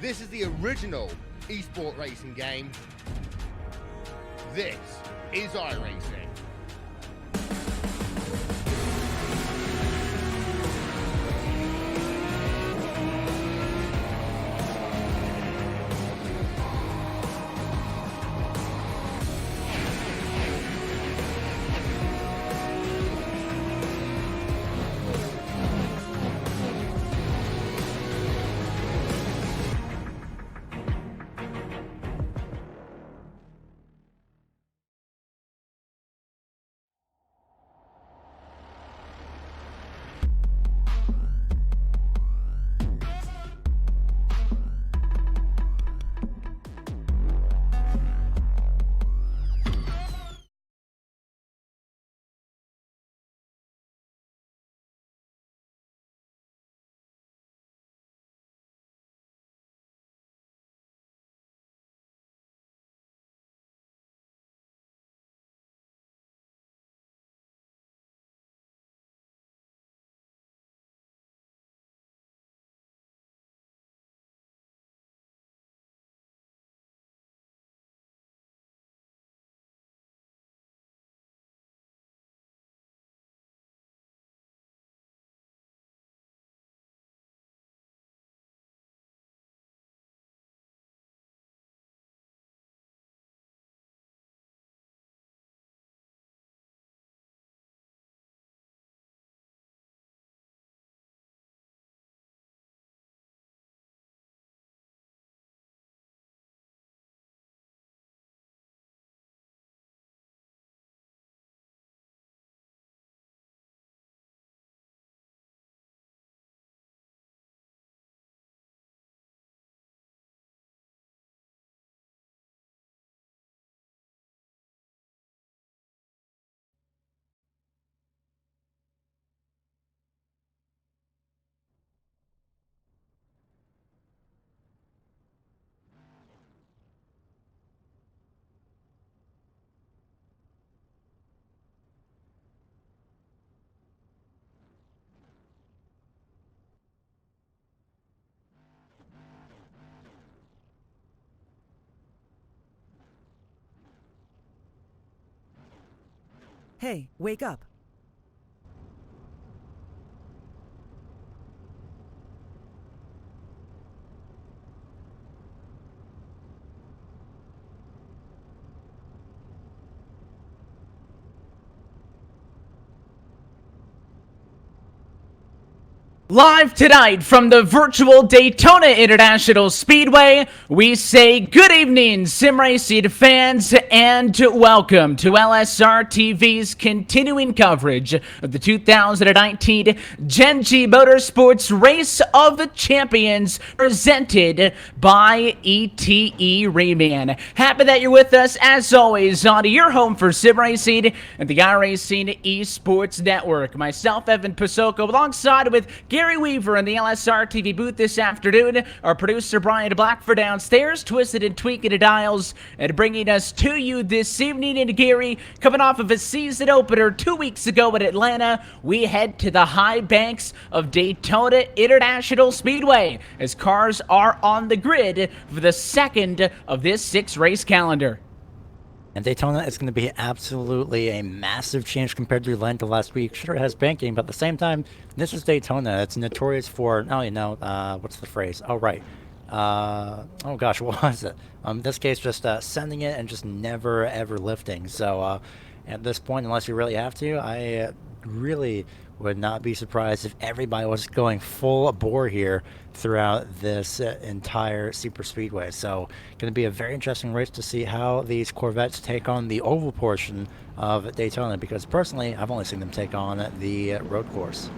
This is the original esport racing game. This is iRacing. Hey, wake up. Live tonight from the virtual Daytona International Speedway, we say good evening, sim racing fans, and welcome to LSR TV's continuing coverage of the 2019 JENGI Motorsports Race of Champions presented by ETE Rayman. Happy that you're with us, as always, on your home for sim racing and the iRacing Esports Network. Myself, Evan Pasoko, alongside with Gary Weaver in the LSR TV booth this afternoon. Our producer Brian Blackford downstairs, twisted and tweaking the dials, and bringing us to you this evening. And Gary, coming off of a season opener 2 weeks ago at Atlanta, we head to the high banks of Daytona International Speedway as cars are on the grid for the second of this 6-race calendar. And Daytona is going to be absolutely a massive change compared to Atlanta last week. Sure, it has banking, but at the same time, this is Daytona. It's notorious for, what's the phrase? Oh, right. Oh gosh, what was it? In this case, just sending it and just never, ever lifting. So at this point, unless you really have to, I really would not be surprised if everybody was going full bore here throughout this entire super speedway. So going to be a very interesting race to see how these Corvettes take on the oval portion of Daytona, because personally I've only seen them take on the road course.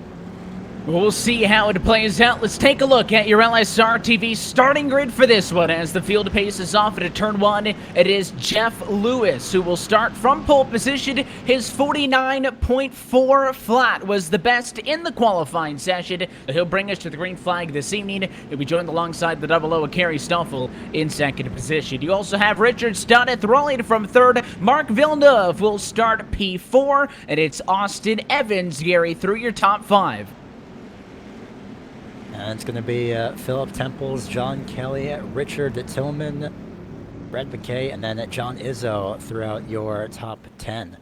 We'll see how it plays out. Let's take a look at your LSR TV starting grid for this one. As the field paces off into turn 1, it is Jeff Lewis who will start from pole position. His 49.4 flat was the best in the qualifying session. He'll bring us to the green flag this evening. He'll be joined alongside the 00 Kerry Stoffel in second position. You also have Richard Studdeth rolling from third. Mark Villeneuve will start P4, and it's Austin Evans, Gary, through your top 5. And it's going to be Philip Temples, John Kelly, Richard Tillman, Brett McKay, and then John Izzo throughout your top 10.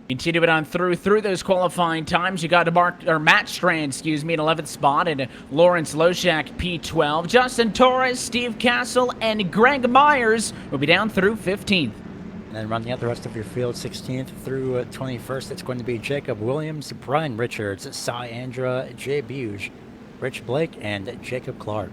Continue it on through those qualifying times. You got Matt Strand, in 11th spot, and Lawrence Loshak, P12. Justin Torres, Steve Castle, and Greg Myers will be down through 15th. And then running out the rest of your field, 16th through 21st, it's going to be Jacob Williams, Brian Richards, Cy Andra, Jay Buge, Rich Blake, and Jacob Clark.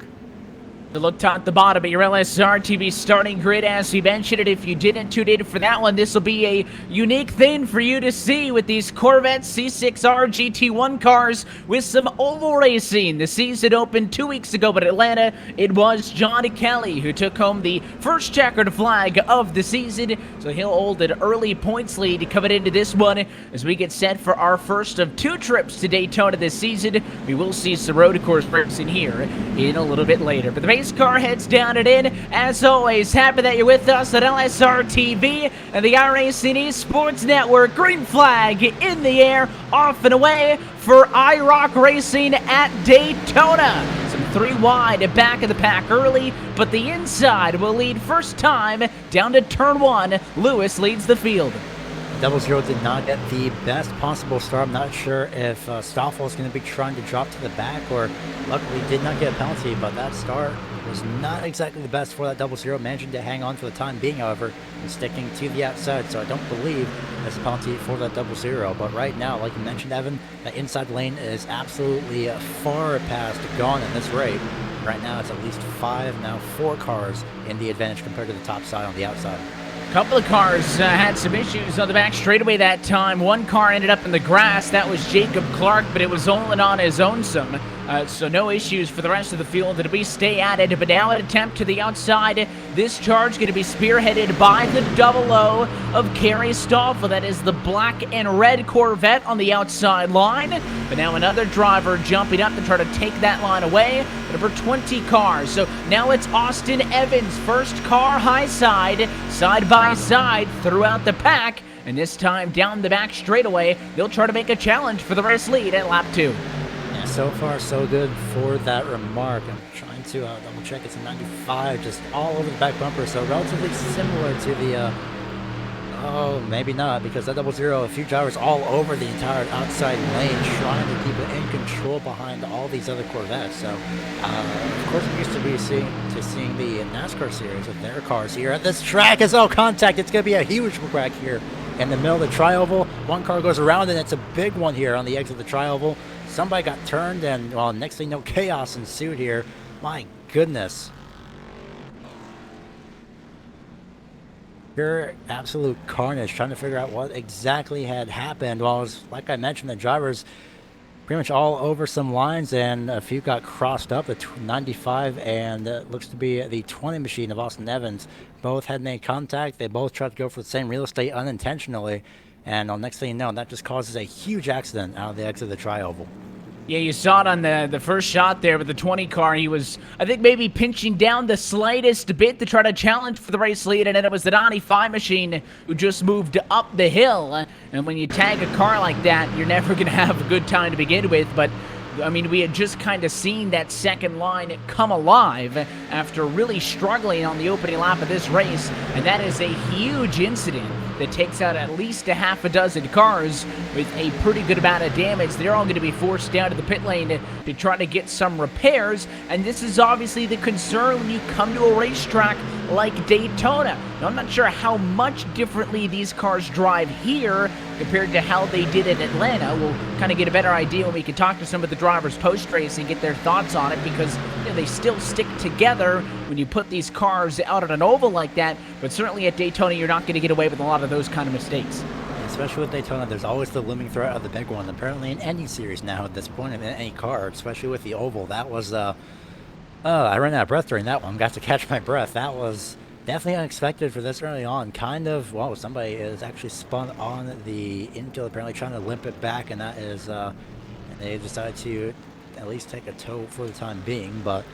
To look top to bottom at your LSR TV starting grid, as we mentioned it, if you didn't tune in for that one, this will be a unique thing for you to see with these Corvette C6R GT1 cars with some oval racing. The season opened 2 weeks ago, but Atlanta, it was John Kelly who took home the first checkered flag of the season, so he'll hold an early points lead coming into this one as we get set for our first of 2 trips to Daytona this season. We will see some road course racing here in a little bit later, but the race car heads down and in. As always, happy that you're with us at LSR TV and the iRacing Esports Network. Green flag in the air, off and away for iRock Racing at Daytona. Some 3 wide back of the pack early, but the inside will lead first time down to turn 1. Lewis leads the field. 00 did not get the best possible start. I'm not sure if Stoffel is going to be trying to drop to the back, or luckily did not get a penalty, but that start was not exactly the best for that 00, managing to hang on for the time being, however, and sticking to the outside, so I don't believe there's a penalty for that 00. But right now, like you mentioned, Evan, that inside lane is absolutely far past gone in this race. Right now, it's at least 4 cars in the advantage compared to the top side on the outside. Couple of cars had some issues on the back straightaway that time. One car ended up in the grass. That was Jacob Clark, but it was only on his own some. So no issues for the rest of the field. It'll be stay at it, but now an attempt to the outside. This charge going to be spearheaded by the 00 of Kerry Stoffel. That is the black and red Corvette on the outside line. But now another driver jumping up to try to take that line away. Number 20 cars. So now it's Austin Evans, first car high side by side throughout the pack. And this time down the back straightaway, they'll try to make a challenge for the race lead at lap 2. So far, so good for that remark. I'm trying to double check. It's a 95, just all over the back bumper. So relatively similar to the, oh, maybe not, because that 00, a few drivers all over the entire outside lane trying to keep it in control behind all these other Corvettes. So, of course, we're used to be seeing the NASCAR series with their cars here at this track. As all contact, it's going to be a huge wreck here in the middle of the tri-oval. One car goes around, and it's a big one here on the exit of the tri-oval. Somebody got turned, and, well, next thing you know, chaos ensued here. My goodness. Pure absolute carnage, trying to figure out what exactly had happened. Well, it was, like I mentioned, the drivers pretty much all over some lines, and a few got crossed up. The 95 and looks to be the 20 machine of Austin Evans. Both had made contact. They both tried to go for the same real estate unintentionally. And next thing you know, that just causes a huge accident out of the exit of the tri-oval. Yeah, you saw it on the first shot there with the 20 car. He was, I think, maybe pinching down the slightest bit to try to challenge for the race lead, and then it was the 95 machine who just moved up the hill. And when you tag a car like that, you're never going to have a good time to begin with. But, I mean, we had just kind of seen that second line come alive after really struggling on the opening lap of this race, and that is a huge incident that takes out at least a half a dozen cars with a pretty good amount of damage. They're all going to be forced down to the pit lane to try to get some repairs, and this is obviously the concern when you come to a racetrack like Daytona. Now, I'm not sure how much differently these cars drive here compared to how they did in Atlanta. We'll kind of get a better idea when we can talk to some of the drivers post-race and get their thoughts on it, because they still stick together when you put these cars out on an oval like that. But certainly at Daytona, you're not going to get away with a lot of those kind of mistakes. Especially with Daytona, there's always the looming threat of the big one. Apparently in any series now at this point, in any car, especially with the oval, that was, I ran out of breath during that one. Got to catch my breath. That was definitely unexpected for this early on. Kind of, well, somebody is actually spun on the infield, apparently trying to limp it back, and that is, they decided to at least take a tow for the time being. But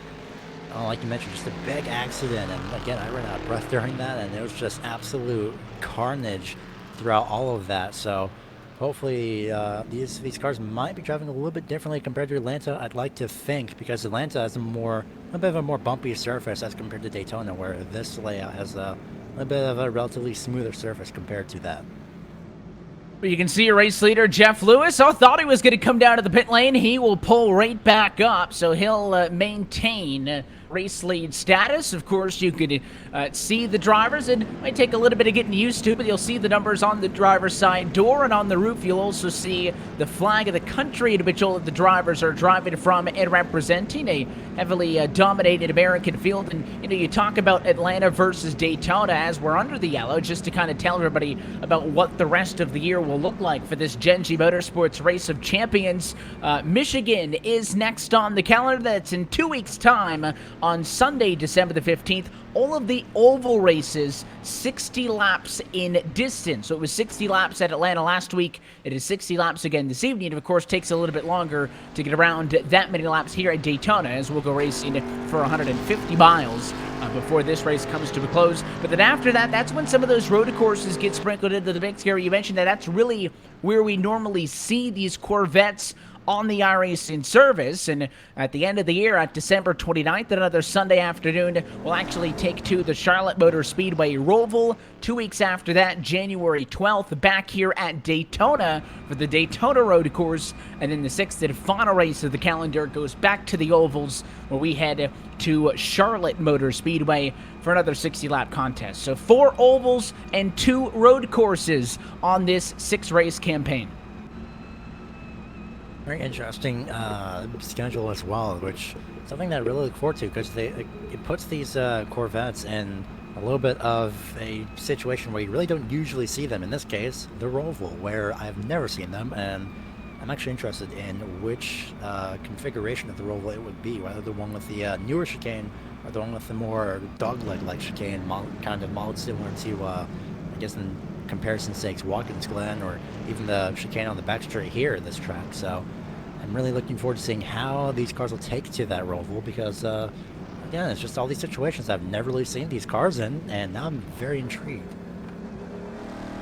like you mentioned, just a big accident, and again, I ran out of breath during that, and it was just absolute carnage throughout all of that. So hopefully these cars might be driving a little bit differently compared to Atlanta. I'd like to think, because Atlanta has a bit of a more bumpy surface as compared to Daytona, where this layout has a bit of a relatively smoother surface compared to that. But you can see your race leader, Jeff Lewis. I thought he was going to come down to the pit lane. He will pull right back up, so he'll maintain race lead status. Of course, you could see the drivers. It might take a little bit of getting used to, but you'll see the numbers on the driver's side door, and on the roof you'll also see the flag of the country to which all of the drivers are driving from and representing, a heavily dominated American field. And you talk about Atlanta versus Daytona as we're under the yellow, just to kind of tell everybody about what the rest of the year will look like for this JENGI Motorsports Race of Champions. Michigan is next on the calendar. That's in 2 weeks' time on Sunday, December the 15th. All of the oval races, 60 laps in distance. So it was 60 laps at Atlanta last week. It is 60 laps again this evening. It, of course, takes a little bit longer to get around that many laps here at Daytona, as we'll go racing for 150 miles before this race comes to a close. But then after that, that's when some of those road courses get sprinkled into the mix. Gary, you mentioned that that's really where we normally see these Corvettes on the iRacing service. And at the end of the year, at December 29th, another Sunday afternoon, we'll actually take to the Charlotte Motor Speedway Roval. 2 weeks after that, January 12th, back here at Daytona for the Daytona Road Course. And then the sixth and final race of the calendar goes back to the ovals, where we head to Charlotte Motor Speedway for another 60-lap contest. So 4 ovals and 2 road courses on this 6-race campaign. Very interesting schedule as well, which is something that I really look forward to, because it puts these Corvettes in a little bit of a situation where you really don't usually see them. In this case, the Roval, where I've never seen them, and I'm actually interested in which configuration of the Roval it would be, whether the one with the newer chicane or the one with the more dogleg-like chicane, kind of modeled similar to, I guess in comparison's sakes, Watkins Glen, or even the chicane on the back straight here in this track. So I'm really looking forward to seeing how these cars will take to that Roval, because again, it's just all these situations I've never really seen these cars in, and now I'm very intrigued.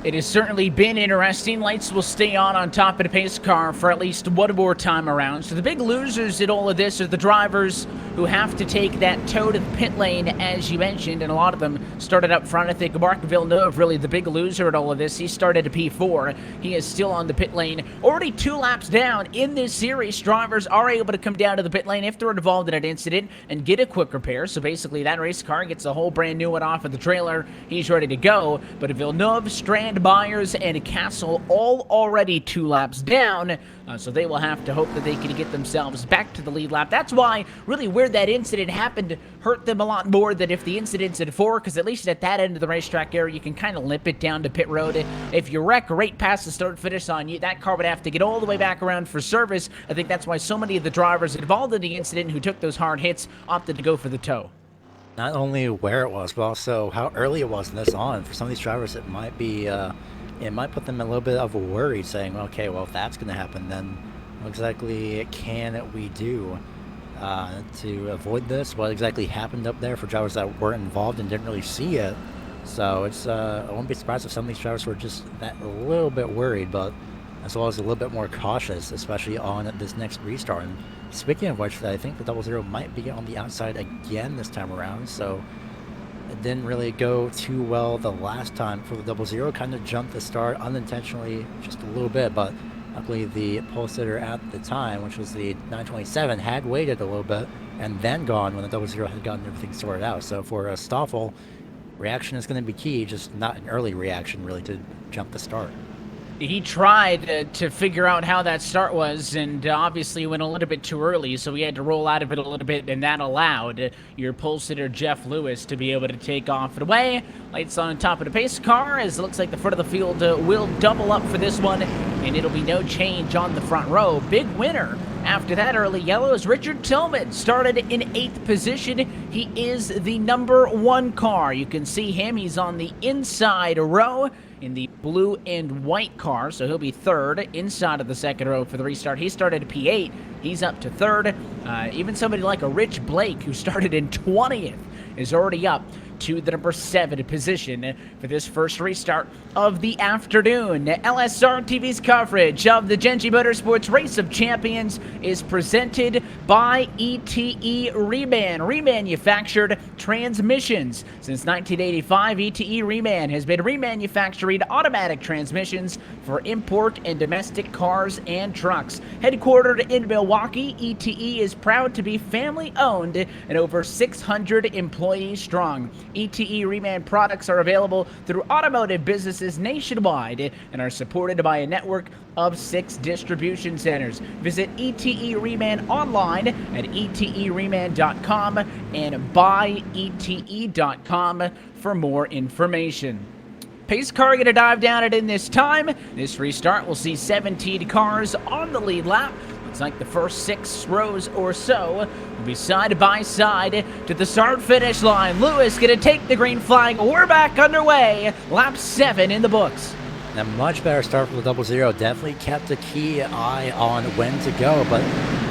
It has certainly been interesting. Lights will stay on top of the pace car for at least one more time around. So the big losers in all of this are the drivers who have to take that toe to the pit lane, as you mentioned, and a lot of them started up front. I think Mark Villeneuve, really the big loser at all of this. He started at P4. He is still on the pit lane. Already 2 laps down in this series, drivers are able to come down to the pit lane if they're involved in an incident and get a quick repair. So basically, that race car gets a whole brand new one off of the trailer. He's ready to go. But Villeneuve, Strand, Byers, and Castle all already 2 laps down, so they will have to hope that they can get themselves back to the lead lap. That's why, really, where that incident happened hurt them a lot more than if the incident's at 4, because at least at that end of the racetrack area, you can kind of limp it down to pit road. If you wreck right past the start-finish on you, that car would have to get all the way back around for service. I think that's why so many of the drivers involved in the incident who took those hard hits opted to go for the tow. Not only where it was, but also how early it was in this on. For some of these drivers, it might be, it might put them in a little bit of a worry, saying, okay, well, if that's going to happen, then what exactly can we do to avoid this? What exactly happened up there for drivers that weren't involved and didn't really see it? So it's, I won't be surprised if some of these drivers were just a little bit worried, but as well as a little bit more cautious, especially on this next restart. And speaking of which, I think the 00 might be on the outside again this time around, so it didn't really go too well the last time for the 00. Kind of jumped the start unintentionally just a little bit, but luckily the pole sitter at the time, which was the 927, had waited a little bit and then gone when the 00 had gotten everything sorted out. So for Stoffel, reaction is going to be key, just not an early reaction really to jump the start. He tried to figure out how that start was, and obviously went a little bit too early, so he had to roll out of it a little bit, and that allowed your pole sitter Jeff Lewis to be able to take off and away. Lights on top of the pace car, as it looks like the front of the field will double up for this one, and it'll be no change on the front row. Big winner after that early yellow is Richard Tillman. Started in 8th position. He is the number 1 car. You can see him. He's on the inside row in the blue and white car, so he'll be 3rd inside of the 2nd row for the restart. He started at P8. He's up to 3rd. Even somebody like a Rich Blake, who started in 20th, is already up into the number 7 position for this first restart of the afternoon. LSR TV's coverage of the JENGI Motorsports Race of Champions is presented by ETE Reman, remanufactured transmissions. Since 1985, ETE Reman has been remanufacturing automatic transmissions for import and domestic cars and trucks. Headquartered in Milwaukee, ETE is proud to be family-owned and over 600 employees strong. ETE Reman products are available through automotive businesses nationwide and are supported by a network of 6 distribution centers. Visit ETE Reman online at etereman.com and buyete.com for more information. Pace car going to dive down it in this time. This restart will see 17 cars on the lead lap. Looks like the first 6 rows or so will be side by side to the start-finish line. Lewis going to take the green flag. We're back underway. Lap 7 in the books. A much better start for the 00. Definitely kept a key eye on when to go, but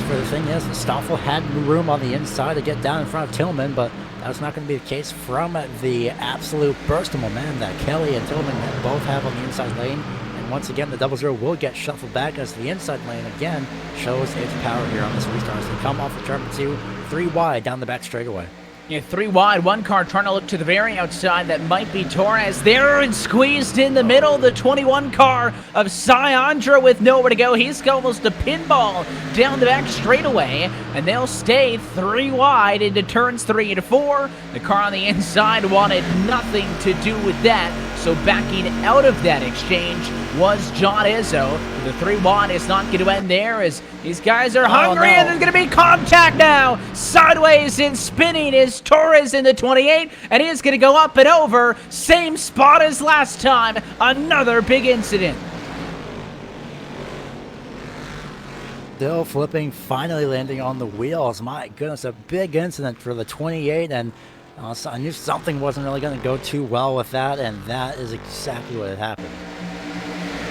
the thing is, Stoffel had room on the inside to get down in front of Tillman, but that's not going to be the case from the absolute burst of momentum that Kelly and Tillman both have on the inside lane. And once again, the 00 will get shuffled back as the inside lane again shows its power here on this restart as they come off of turn 2, 3 wide down the back straightaway. Yeah, 3 wide, 1 car trying to look to the very outside. That might be Torres there and squeezed in the middle. The 21 car of Syandra with nowhere to go. He's almost a pinball down the back straightaway, and they'll stay 3 wide into turns 3 and 4. The car on the inside wanted nothing to do with that, so backing out of that exchange was John Izzo. The 3 wide is not going to end there as these guys are hungry, and there's going to be contact now. Sideways and spinning is Torres in the 28, and he's going to go up and over. Same spot as last time. Another big incident. Still flipping, finally landing on the wheels. My goodness, a big incident for the 28, and so I knew something wasn't really going to go too well with that, and that is exactly what had happened.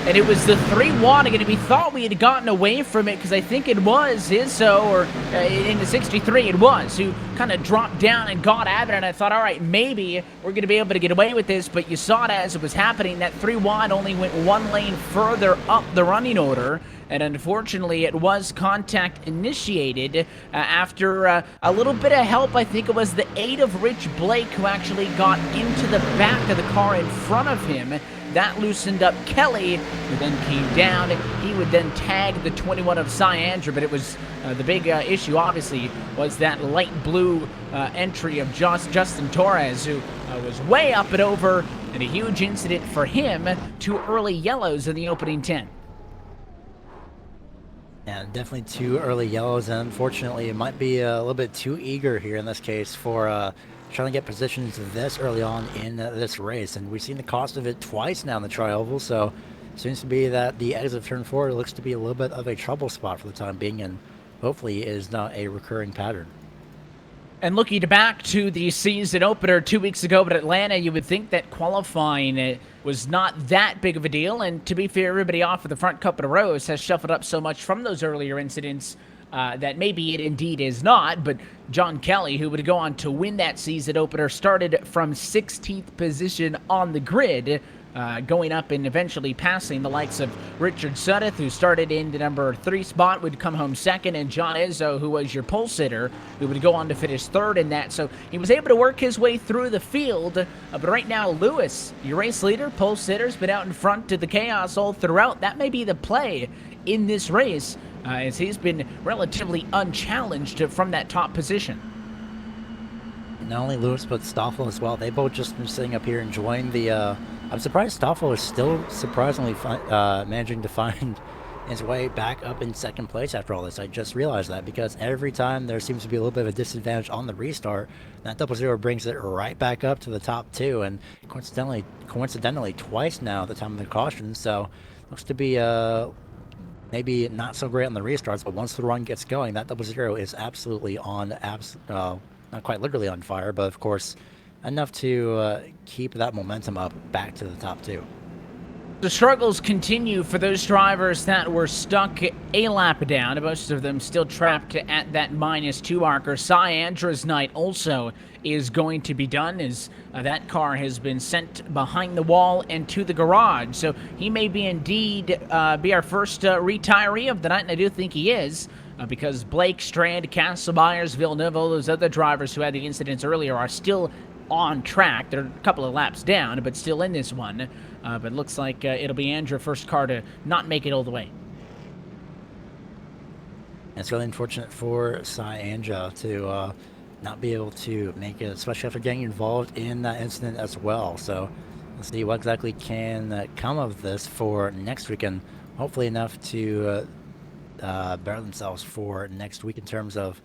And it was the 3 wide again. We thought we had gotten away from it because I think it was Izzo, or in the 63 it was, who kind of dropped down and got at it. And I thought, all right, maybe we're going to be able to get away with this. But you saw it as it was happening. That 3 wide only went 1 lane further up the running order. And unfortunately, it was contact initiated after a little bit of help. I think it was the 8 of Rich Blake who actually got into the back of the car in front of him. That loosened up Kelly, who then came down. He would then tag the 21 of Syandra, but it was the big issue, obviously, was that light blue entry of Justin Torres, who was way up and over, and a huge incident for him. 2 early yellows in the opening 10. Yeah, definitely 2 early yellows, and unfortunately, it might be a little bit too eager here in this case for trying to get positions this early on in this race. And we've seen the cost of it twice now in the tri-oval, so it seems to be that the exit of turn 4 looks to be a little bit of a trouble spot for the time being, and hopefully is not a recurring pattern. And looking back to the season opener 2 weeks ago at Atlanta, you would think that qualifying was not that big of a deal. And to be fair, everybody off of the front couple of rows has shuffled up so much from those earlier incidents that maybe it indeed is not. But John Kelly, who would go on to win that season opener, started from 16th position on the grid, going up and eventually passing the likes of Richard Suddeth, who started in the number 3 spot, would come home second, and John Izzo, who was your pole sitter, who would go on to finish 3rd in that. So he was able to work his way through the field. But right now, Lewis, your race leader, pole sitter's been out in front of the chaos all throughout. That may be the play in this race, as he's been relatively unchallenged from that top position. Not only Lewis, but Stoffel as well. They both just been sitting up here enjoying the... I'm surprised Stoffel is still surprisingly managing to find his way back up in 2nd place after all this. I just realized that, because every time there seems to be a little bit of a disadvantage on the restart, that 00 brings it right back up to the top 2, and coincidentally twice now at the time of the caution. So looks to be maybe not so great on the restarts, but once the run gets going, that 00 is absolutely on, not quite literally on fire, but of course enough to keep that momentum up back to the top 2. The struggles continue for those drivers that were stuck a lap down, most of them still trapped at that -2 marker. Cyandra's night also is going to be done as that car has been sent behind the wall and to the garage. So he may be indeed be our first retiree of the night, and I do think he is. Because Blake, Strand, Castle Myers, Villeneuve, all those other drivers who had the incidents earlier are still on track. They're a couple of laps down, but still in this one. But it looks like it'll be Andrew, first car to not make it all the way. It's really unfortunate for Cyangra to not be able to make it, especially after getting involved in that incident as well. So let's see what exactly can come of this for next weekend. Hopefully enough to better themselves for next week in terms of,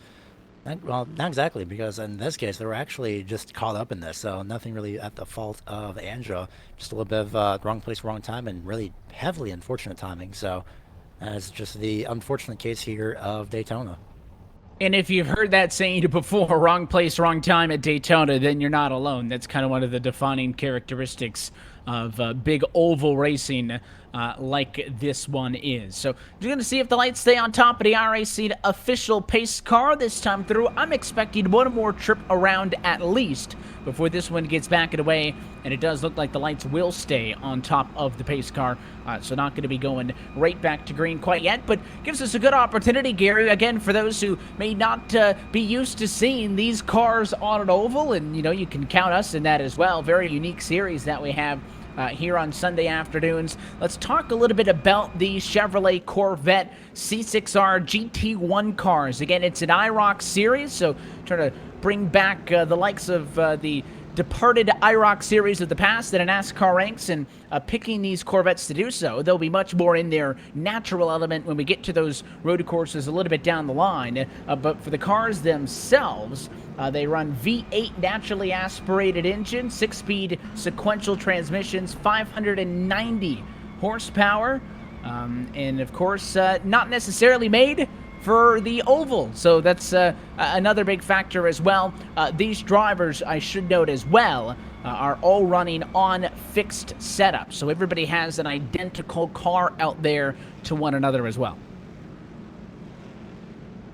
well, not exactly, because in this case they were actually just caught up in this, so nothing really at the fault of Andra, just a little bit of wrong place, wrong time, and really heavily unfortunate timing. So that's just the unfortunate case here of Daytona. And if you've heard that saying before, wrong place, wrong time at Daytona, then you're not alone. That's kind of one of the defining characteristics of big oval racing like this one is. So you're going to see if the lights stay on top of the iRacing official pace car this time through. I'm expecting one more trip around at least before this one gets back away, and it does look like the lights will stay on top of the pace car, so not going to be going right back to green quite yet, but gives us a good opportunity, Gary, again, for those who may not be used to seeing these cars on an oval, and, you know, you can count us in that as well. Very unique series that we have here on Sunday afternoons. Let's talk a little bit about the Chevrolet Corvette C6R GT1 cars. Again, it's an IROC series, so trying to bring back the likes of the departed IROC series of the past that in NASCAR ranks, and picking these Corvettes to do so. They'll be much more in their natural element when we get to those road courses a little bit down the line. But for the cars themselves, they run V8 naturally aspirated engine, 6-speed sequential transmissions, 590 horsepower, and of course, not necessarily made for the oval, so that's another big factor as well. These drivers, I should note as well, are all running on fixed setups, so everybody has an identical car out there to one another as well.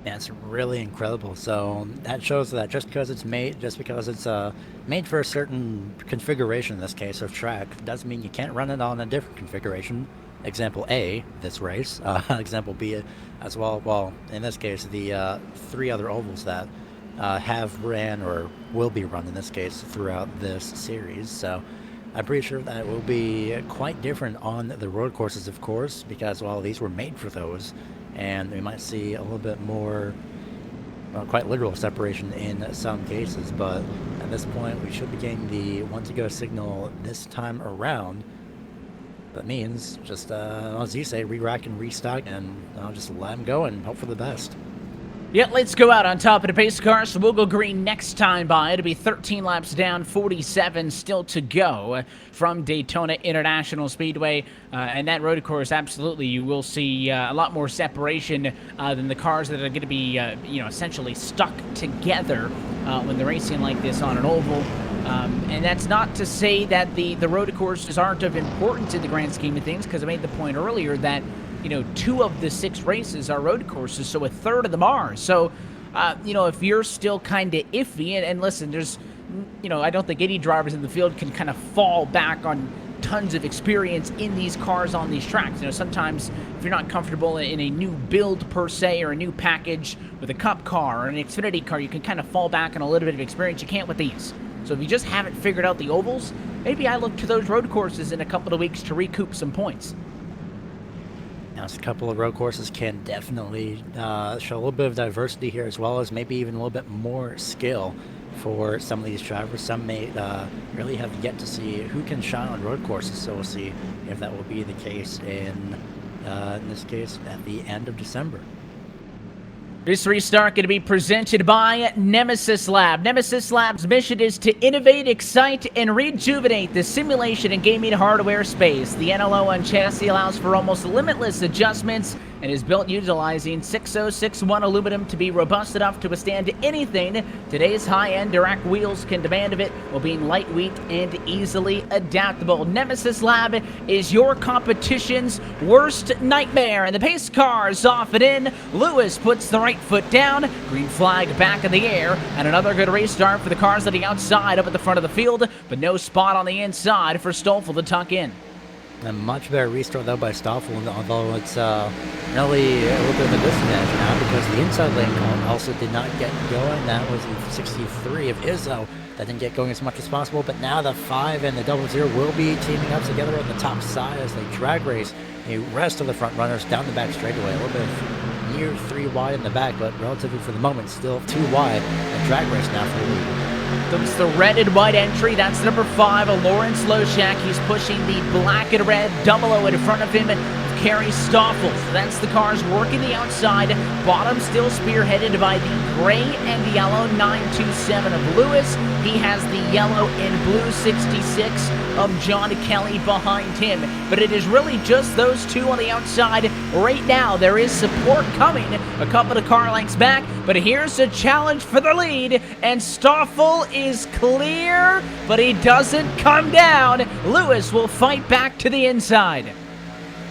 Yeah, it's really incredible. So that shows that just because it's made for a certain configuration, in this case of track, doesn't mean you can't run it on a different configuration. Example A, this race. Example B as well. Well, in this case, the 3 other ovals that have ran or will be run in this case throughout this series. So I'm pretty sure that it will be quite different on the road courses, of course, because, well, these were made for those. And we might see a little bit more, well, quite literal separation in some cases. But at this point, we should be getting the want-to-go signal this time around. That means just, as you say, re-rack and restock, and I'll just let them go and hope for the best. Yeah, let's go out on top of the pace car, so we'll go green next time by. It'll be 13 laps down, 47 still to go from Daytona International Speedway. And that road course, absolutely, you will see a lot more separation than the cars that are going to be, essentially stuck together when they're racing like this on an oval. And that's not to say that the road courses aren't of importance in the grand scheme of things, because I made the point earlier that, 2 of the 6 races are road courses, so a third of them are. So, if you're still kind of iffy, and listen, there's, I don't think any drivers in the field can kind of fall back on tons of experience in these cars on these tracks. Sometimes if you're not comfortable in a new build per se, or a new package with a Cup car or an Xfinity car, you can kind of fall back on a little bit of experience. You can't with these. So if you just haven't figured out the ovals, maybe I look to those road courses in a couple of weeks to recoup some points. Now, a couple of road courses can definitely show a little bit of diversity here, as well as maybe even a little bit more skill for some of these drivers. Some may really have yet to see who can shine on road courses, so we'll see if that will be the case in this case at the end of December. This restart going to be presented by Nemesis Lab. Nemesis Lab's mission is to innovate, excite, and rejuvenate the simulation and gaming hardware space. The NLO on chassis allows for almost limitless adjustments and is built utilizing 6061 aluminum to be robust enough to withstand anything today's high-end Dirac wheels can demand of it, while being lightweight and easily adaptable. Nemesis Lab is your competition's worst nightmare, and the pace car's off and in. Lewis puts the right foot down, green flag back in the air, and another good race start for the cars on the outside up at the front of the field, but no spot on the inside for Stoffel to tuck in. A much better restart though by Stoffel, although it's really a little bit of a disadvantage now because the inside lane also did not get going. That was in 63 of Izzo that didn't get going as much as possible, but now the 5 and the 00 will be teaming up together on the top side as they drag race the rest of the front runners down the back straightaway. A little bit of near 3 wide in the back, but relatively for the moment still 2 wide, and drag race now for the lead. That's the red and white entry. That's number 5, Lawrence Loshak. He's pushing the black and red 00 in front of him. Carry Stoffel. So that's the cars working the outside. Bottom still spearheaded by the gray and yellow 927 of Lewis. He has the yellow and blue 66 of John Kelly behind him. But it is really just those two on the outside right now. There is support coming a couple of car lengths back, but here's a challenge for the lead, and Stoffel is clear, but he doesn't come down. Lewis will fight back to the inside.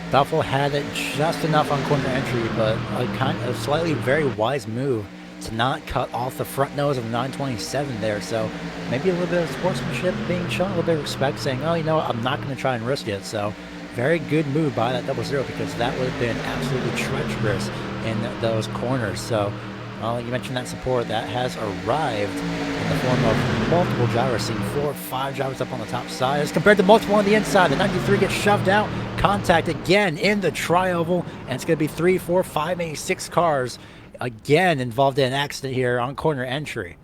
Stoffel had it just enough on corner entry, but a slightly very wise move to not cut off the front nose of 927 there. So maybe a little bit of sportsmanship being shown, a little bit of respect, saying, oh, you know what, I'm not going to try and risk it. So very good move by that 00 because that would have been absolutely treacherous in those corners. So you mentioned that support that has arrived in the form of multiple drivers, seeing 4 or 5 drivers up on the top side as compared to multiple on the inside. The 93 gets shoved out. Contact again in the tri-oval, and it's going to be 3, 4, 5, maybe 6 cars again involved in an accident here on corner entry.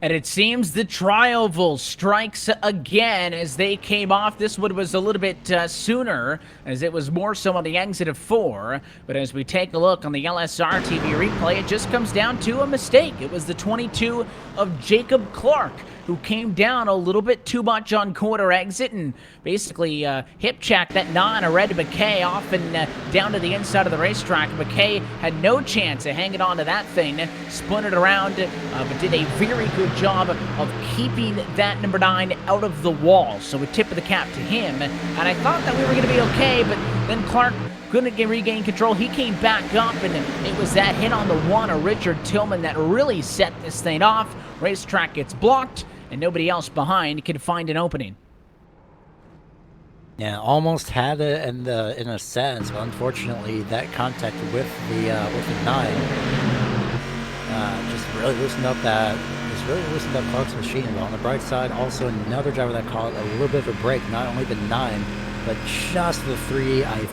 And it seems the tri-oval strikes again as they came off. This one was a little bit sooner, as it was more so on the exit of 4. But as we take a look on the LSR TV replay, it just comes down to a mistake. It was the 22 of Jacob Clark, who came down a little bit too much on quarter exit and basically hip-checked that 9 of Red McKay off and down to the inside of the racetrack. McKay had no chance of hanging on to that thing, spun it around, but did a very good job of keeping that number 9 out of the wall. So a tip of the cap to him, and I thought that we were going to be okay, but then Clark couldn't regain control. He came back up, and it was that hit on the 1 of Richard Tillman that really set this thing off. Racetrack gets blocked, and nobody else behind can find an opening. Yeah, almost had it in a sense, but unfortunately that contact with the 9 just really loosened up Clark's machine. But on the bright side, also another driver that caught a little bit of a break. Not only the 9, but just the 3, I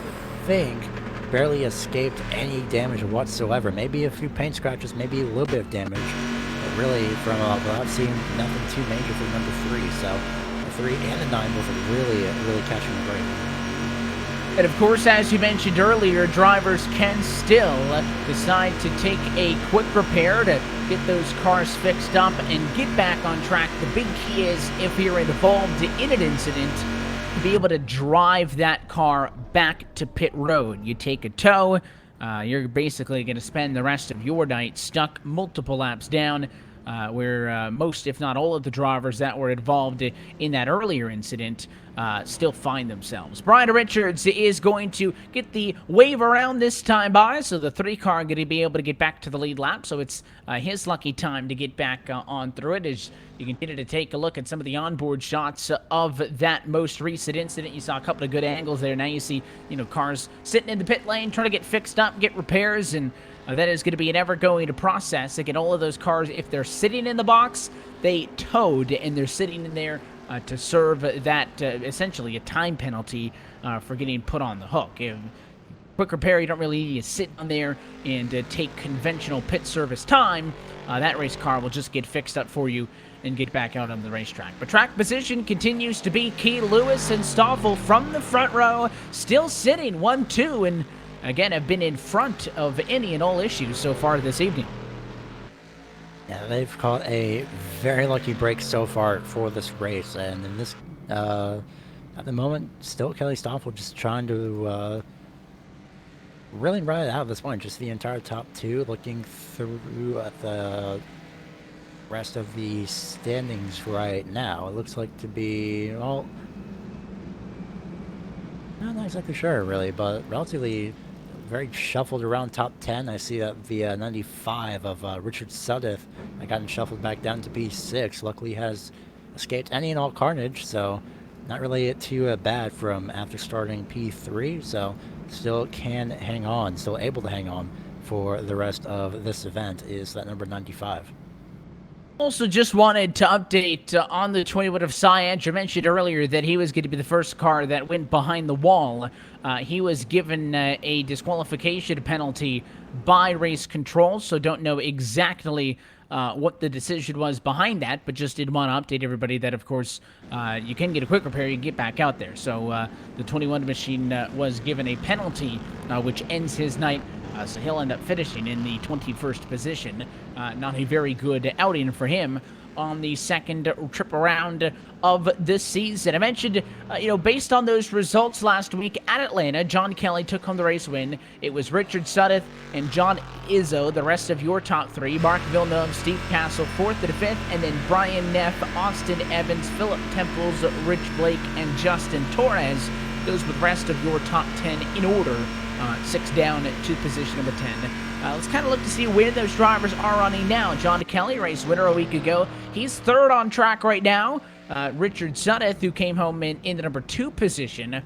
think, barely escaped any damage whatsoever. Maybe a few paint scratches, maybe a little bit of damage. But really, from what I've seen, nothing too major for number 3. So the 3 and the 9 both are really catching the break. And of course, as you mentioned earlier, drivers can still decide to take a quick repair to get those cars fixed up and get back on track. The big key is, if you're involved in an incident, to be able to drive that car back to pit road. You take a tow, you're basically going to spend the rest of your night stuck multiple laps down, where most, if not all, of the drivers that were involved in that earlier incident still find themselves. Brian Richards is going to get the wave around this time by, so the 3 car going to be able to get back to the lead lap, so it's his lucky time to get back on through it. As you continue to take a look at some of the onboard shots of that most recent incident, you saw a couple of good angles there. Now you see, cars sitting in the pit lane trying to get fixed up, get repairs, and that is going to be an ever-going process. Again, all of those cars, if they're sitting in the box, they towed, and they're sitting in there to serve that, essentially, a time penalty for getting put on the hook. Quick repair, you don't really need to sit on there and take conventional pit service time. That race car will just get fixed up for you and get back out on the racetrack. But track position continues to be key. Lewis and Stoffel from the front row, still sitting 1-2, and again, have been in front of any and all issues so far this evening. Yeah, they've caught a very lucky break so far for this race, and in this, at the moment, still Kelly Stoffel just trying to really right out at this point. Just the entire top two. Looking through at the rest of the standings right now, it looks like to be, well, not exactly sure really, but relatively very shuffled around top 10. I see that the 95 of Richard Sudeth gotten shuffled back down to P6. Luckily has escaped any and all carnage, so not really too bad from after starting P3, so still can hang on, still able to hang on for the rest of this event is that number 95. Also, just wanted to update on the 21 of Cyan. I mentioned earlier that he was going to be the first car that went behind the wall. He was given a disqualification penalty by race control, so don't know exactly what the decision was behind that, but just did want to update everybody that, of course, you can get a quick repair, you can get back out there. So the 21 machine was given a penalty, which ends his night. So he'll end up finishing in the 21st position. Not a very good outing for him on the second trip around of this season. I mentioned, based on those results last week at Atlanta, John Kelly took home the race win. It was Richard Sudeth and John Izzo, the rest of your top three. Mark Villeneuve, Steve Castle, 4th and 5th, and then Brian Neff, Austin Evans, Philip Temples, Rich Blake, and Justin Torres. Those with the rest of your top 10 in order. 6 down to position number 10. Let's kind of look to see where those drivers are running now. John Kelly, race winner a week ago. He's 3rd on track right now. Richard Sudeth, who came home in the number 2 position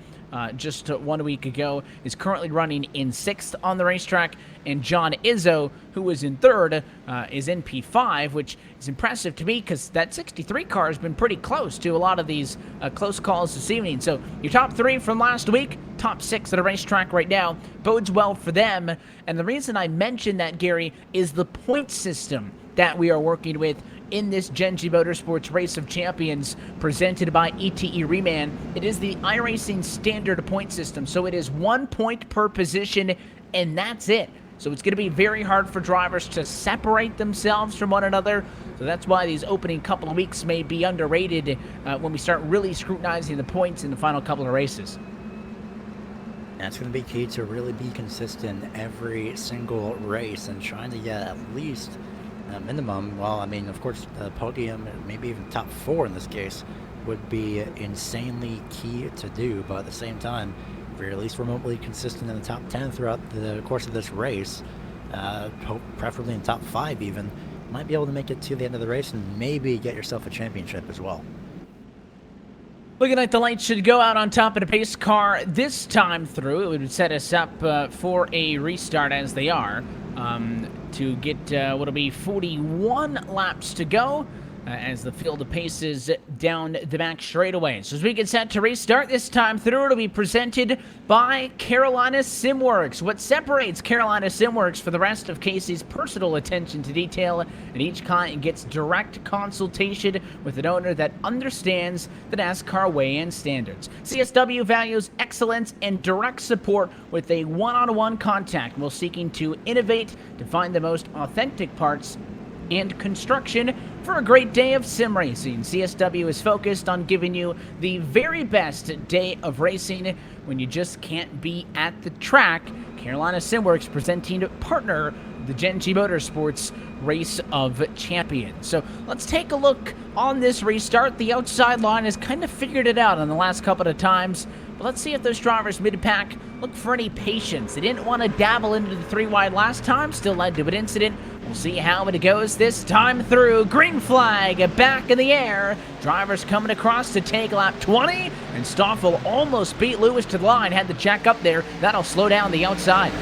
just 1 week ago, is currently running in 6th on the racetrack. And John Izzo, who was in 3rd, is in P5, which is impressive to me because that 63 car has been pretty close to a lot of these close calls this evening. So your top 3 from last week, top 6 at a racetrack right now, bodes well for them. And the reason I mention that, Gary, is the point system that we are working with in this JENGI Motorsports Race of Champions presented by ETE Reman. It is the iRacing standard point system, so it is 1 point per position, and that's it. So it's going to be very hard for drivers to separate themselves from one another. So that's why these opening couple of weeks may be underrated when we start really scrutinizing the points in the final couple of races. That's going to be key to really be consistent every single race and trying to get at least a minimum. Well, I mean, of course, the podium, maybe even top 4 in this case, would be insanely key to do. But at the same time, if you're at least remotely consistent in the top 10 throughout the course of this race, preferably in top 5 even, you might be able to make it to the end of the race and maybe get yourself a championship as well. Looking like the lights should go out on top of the pace car this time through. It would set us up for a restart as they are to get what'll be 41 laps to go as the field of paces down the back straightaway. So as we get set to restart this time through, it'll be presented by Carolina SimWorks. What separates Carolina SimWorks for the rest of Casey's personal attention to detail, and each client gets direct consultation with an owner that understands the NASCAR weigh-in standards. CSW values excellence and direct support with a one-on-one contact while seeking to innovate to find the most authentic parts and construction for a great day of sim racing. CSW is focused on giving you the very best day of racing when you just can't be at the track. Carolina SimWorks presenting partner the JENGI Motorsports Race of Champions. So let's take a look on this restart. The outside line has kind of figured it out on the last couple of times, but let's see if those drivers mid-pack look for any patience. They didn't want to dabble into the 3-wide last time, still led to an incident. We'll see how it goes this time through. Green flag back in the air. Drivers coming across to take lap 20, and Stoffel almost beat Lewis to the line. Had the check up there. That'll slow down the outside.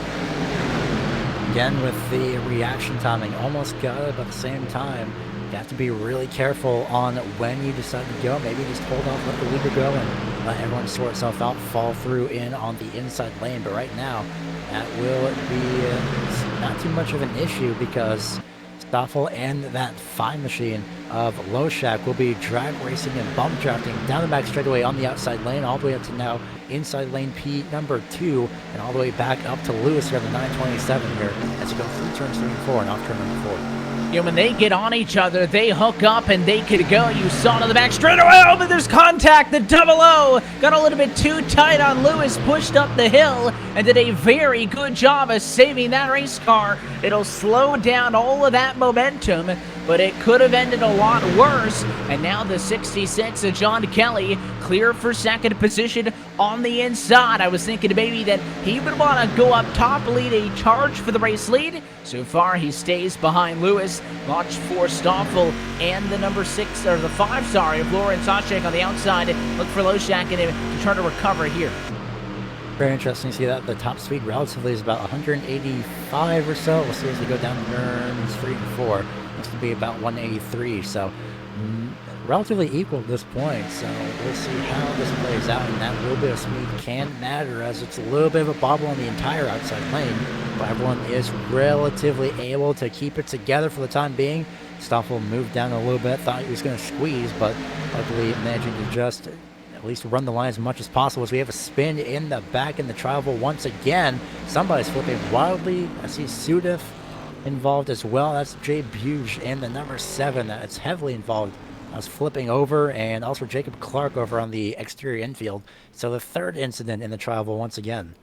Again, with the reaction timing, almost got it, but at the same time, you have to be really careful on when you decide to go. Maybe just hold off, let the leader go, and let everyone sort itself out, fall through in on the inside lane. But right now, that will be not too much of an issue because Stoffel and that fine machine of Loshak will be drag racing and bump drafting down the back straightaway on the outside lane, all the way up to now inside lane P number 2, and all the way back up to Lewis here on the 927 here as you go through turns 3 and 4 and off turn number 4. When they get on each other, they hook up and they could go. You saw it on the back straightaway. Oh, but there's contact. The double O got a little bit too tight on Lewis, pushed up the hill. and did a very good job of saving that race car. It'll slow down all of that momentum, but it could have ended a lot worse. And now the 66 of John Kelly clear for second position on the inside. I was thinking maybe that he would want to go up top, lead a charge for the race lead. So far, he stays behind Lewis. Watch for Stoffel and the number 6, or the 5, sorry, of Lawrence Oshek on the outside. Look for Loshak and him to try to recover here. Very interesting to see that the top speed relatively is about 185 or so. We'll see as we go down turns 3 and 4. Looks to be about 183, so relatively equal at this point. So we'll see how this plays out, and that little bit of speed can matter as it's a little bit of a bobble on the entire outside lane, but everyone is relatively able to keep it together for the time being. Stoffel moved down a little bit, thought he was going to squeeze, but luckily managing to just at least run the line as much as possible. As we have a spin in the back in the travel once again. Somebody's flipping wildly. I see Sudif involved as well. That's Jay Buge and the number 7 that's heavily involved. I was flipping over, and also Jacob Clark over on the exterior infield. So the third incident in the travel once again.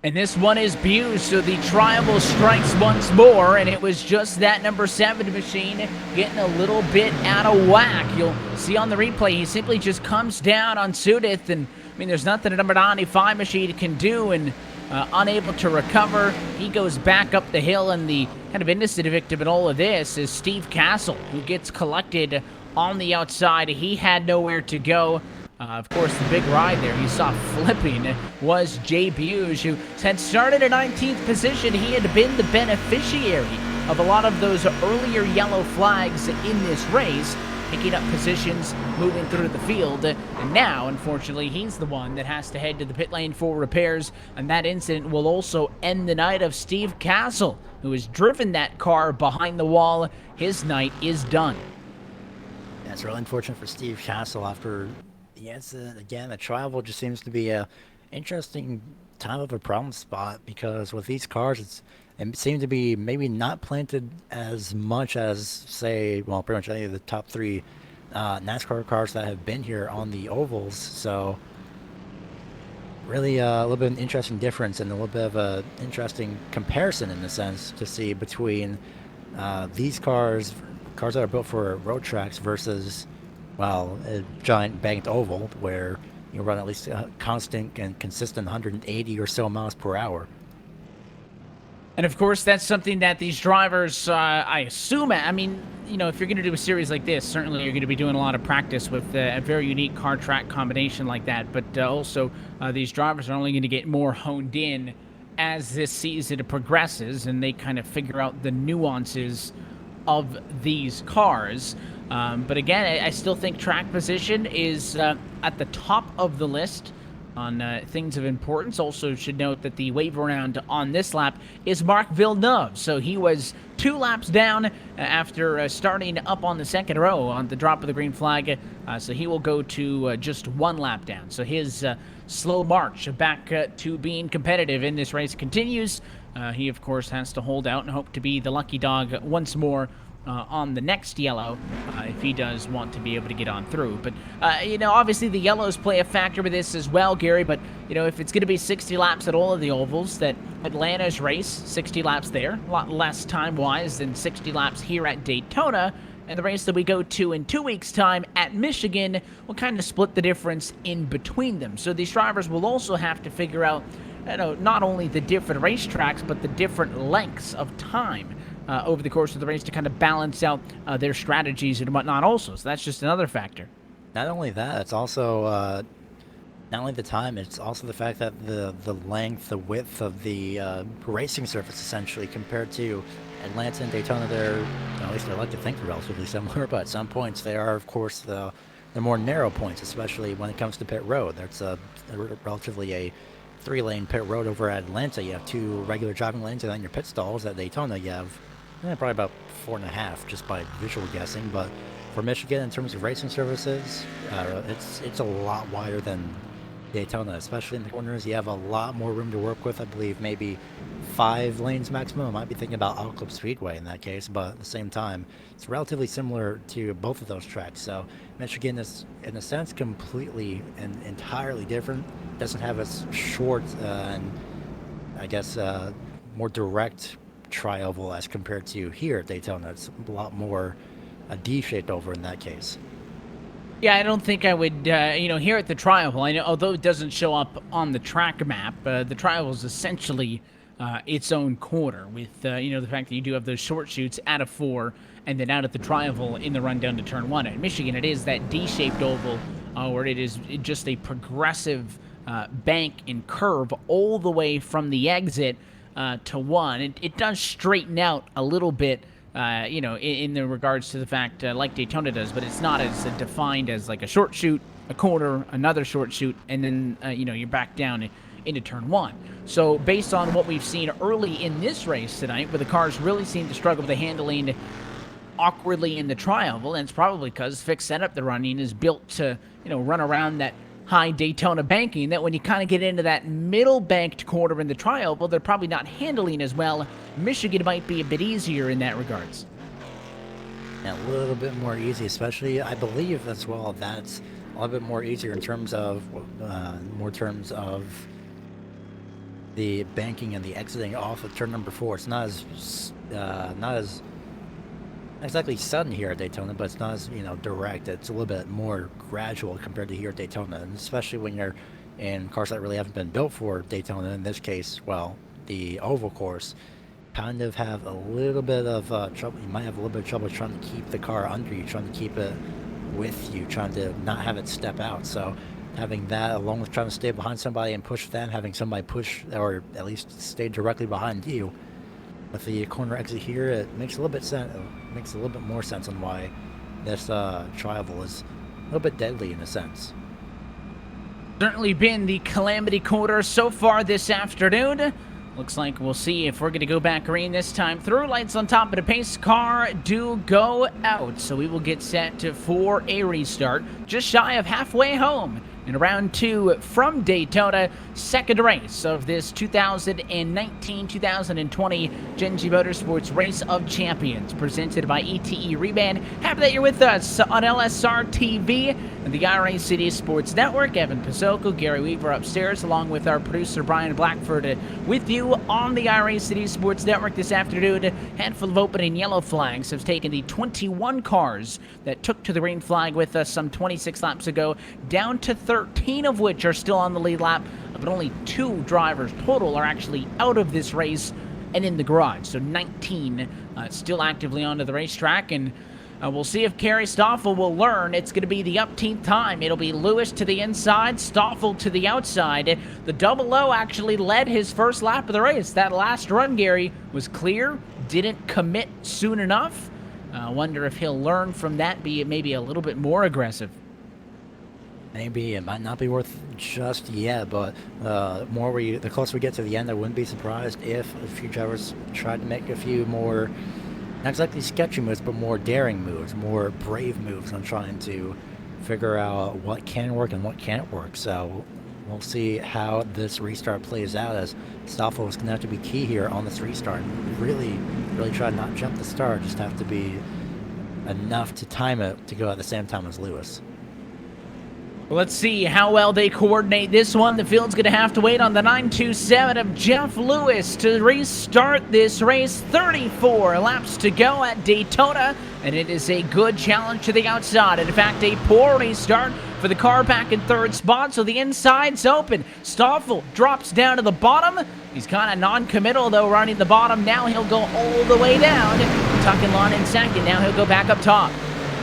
And this one is Buse, so the triangle strikes once more, and it was just that number 7 machine getting a little bit out of whack. You'll see on the replay, he simply just comes down on Sudith, and I mean, there's nothing a number 95 machine can do, and unable to recover. He goes back up the hill, and the kind of innocent victim in all of this is Steve Castle, who gets collected on the outside. He had nowhere to go. Of course, the big ride there you saw flipping was Jay Buge, who had started at 19th position. He had been the beneficiary of a lot of those earlier yellow flags in this race, picking up positions, moving through the field. And now, unfortunately, he's the one that has to head to the pit lane for repairs. And that incident will also end the night of Steve Castle, who has driven that car behind the wall. His night is done. That's really unfortunate for Steve Castle after the incident. Again, the travel just seems to be a interesting time of a problem spot, because with these cars, it seemed to be maybe not planted as much as, say, well, pretty much any of the top 3 NASCAR cars that have been here on the ovals. So really a little bit of an interesting difference, and a little bit of an interesting comparison in a sense to see between these cars that are built for road tracks versus, well, a giant banked oval where you run at least a constant and consistent 180 or so miles per hour. And of course, that's something that these drivers, I assume, I mean, you know, if you're going to do a series like this, certainly you're going to be doing a lot of practice with a very unique car track combination like that. But also, these drivers are only going to get more honed in as this season progresses, and they kind of figure out the nuances of these cars. But again, I still think track position is at the top of the list on things of importance. Also should note that the wave around on this lap is Mark Villeneuve. So he was 2 laps down after starting up on the second row on the drop of the green flag. So he will go to just 1 lap down. So his slow march back to being competitive in this race continues. He, of course, has to hold out and hope to be the lucky dog once more on the next yellow, if he does want to be able to get on through. But, you know, obviously the yellows play a factor with this as well, Gary. But, you know, if it's going to be 60 laps at all of the ovals, that Atlanta's race, 60 laps there, a lot less time-wise than 60 laps here at Daytona. And the race that we go to in 2 weeks' time at Michigan will kind of split the difference in between them. So these drivers will also have to figure out, you know, not only the different racetracks, but the different lengths of time over the course of the race to kind of balance out their strategies and whatnot also. So that's just another factor. Not only that, it's also not only the time, it's also the fact that the length, the width of the racing surface essentially compared to Atlanta and Daytona, at least I like to think they're relatively similar, but at some points they are, of course, the more narrow points, especially when it comes to pit road. There's relatively a 3-lane pit road over at Atlanta. You have 2 regular driving lanes, and then your pit stalls. At Daytona, you have probably about 4.5, just by visual guessing. But for Michigan, in terms of racing services, it's a lot wider than Daytona, especially in the corners. You have a lot more room to work with. I believe maybe 5 lanes maximum. I might be thinking about Auto Club Speedway in that case, but at the same time, it's relatively similar to both of those tracks. So Michigan is, in a sense, completely and entirely different. Doesn't have as short and I guess, more direct tri-oval as compared to here at Daytona. It's a lot more D-shaped over in that case. Yeah, I don't think I would, here at the Tri-Oval, I know, although it doesn't show up on the track map, the Tri-Oval is essentially its own quarter with, the fact that you do have those short shoots out of 4 and then out at the Tri-Oval in the run down to turn 1. At Michigan, it is that D-shaped oval where it is just a progressive bank and curve all the way from the exit to 1. It does straighten out a little bit, in the regards to the fact like Daytona does, but it's not as defined as like a short shoot, a corner, another short shoot, and then, you're back down into turn 1. So based on what we've seen early in this race tonight, where the cars really seem to struggle with the handling awkwardly in the Tri-Oval, and it's probably because fixed setup they're running is built to, run around that high Daytona banking, that when you kind of get into that middle banked corner in the Tri-Oval, they're probably not handling as well. Michigan might be a bit easier in that regards. A little bit more easy, especially I believe as well that's a little bit more easier in terms of the banking and the exiting off of turn number 4. It's not as exactly sudden here at Daytona, but it's not as direct. It's a little bit more gradual compared to here at Daytona, and especially when you're in cars that really haven't been built for Daytona. In this case, well, the oval course, kind of have a little bit of trouble. You might have a little bit of trouble trying to keep the car under you, trying to keep it with you, trying to not have it step out. So having that, along with trying to stay behind somebody and push them, having somebody push or at least stay directly behind you. With the corner exit here, it makes a little bit more sense on why this Tri-Oval is a little bit deadly in a sense. Certainly been the calamity quarter so far this afternoon. Looks like we'll see if we're going to go back green this time through. Lights on top of the pace car do go out, so we will get set for a restart just shy of halfway home in round 2 from Daytona, second race of this 2019-2020 JENGI Motorsports Race of Champions, presented by ETE Reband. Happy that you're with us on LSR TV and the iRacing Sports Network. Evan Pasoko, Gary Weaver upstairs, along with our producer Brian Blackford, with you on the iRacing Sports Network this afternoon. A handful of opening yellow flags have taken the 21 cars that took to the green flag with us some 26 laps ago, down to 13 of which are still on the lead lap, but only 2 drivers total are actually out of this race and in the garage. So 19 still actively onto the racetrack, and we'll see if Kerry Stoffel will learn. It's going to be the upteenth time. It'll be Lewis to the inside, Stoffel to the outside. The double O actually led his first lap of the race. That last run, Gary, was clear, didn't commit soon enough. I wonder if he'll learn from that, be maybe a little bit more aggressive. Maybe it might not be worth just yet, but the closer we get to the end, I wouldn't be surprised if a few drivers tried to make a few more, not exactly sketchy moves, but more daring moves, more brave moves on trying to figure out what can work and what can't work. So we'll see how this restart plays out, as Stoffel is going to have to be key here on this restart. Really try to not jump the start, just have to be enough to time it to go at the same time as Lewis. Let's see how well they coordinate this one. The field's going to have to wait on the 927 of Jeff Lewis to restart this race. 34 laps to go at Daytona, and it is a good challenge to the outside. In fact, a poor restart for the car back in third spot, so the inside's open. Stoffel drops down to the bottom. He's kind of non-committal, though, running the bottom. Now he'll go all the way down. Tucking Lon in second. Now he'll go back up top.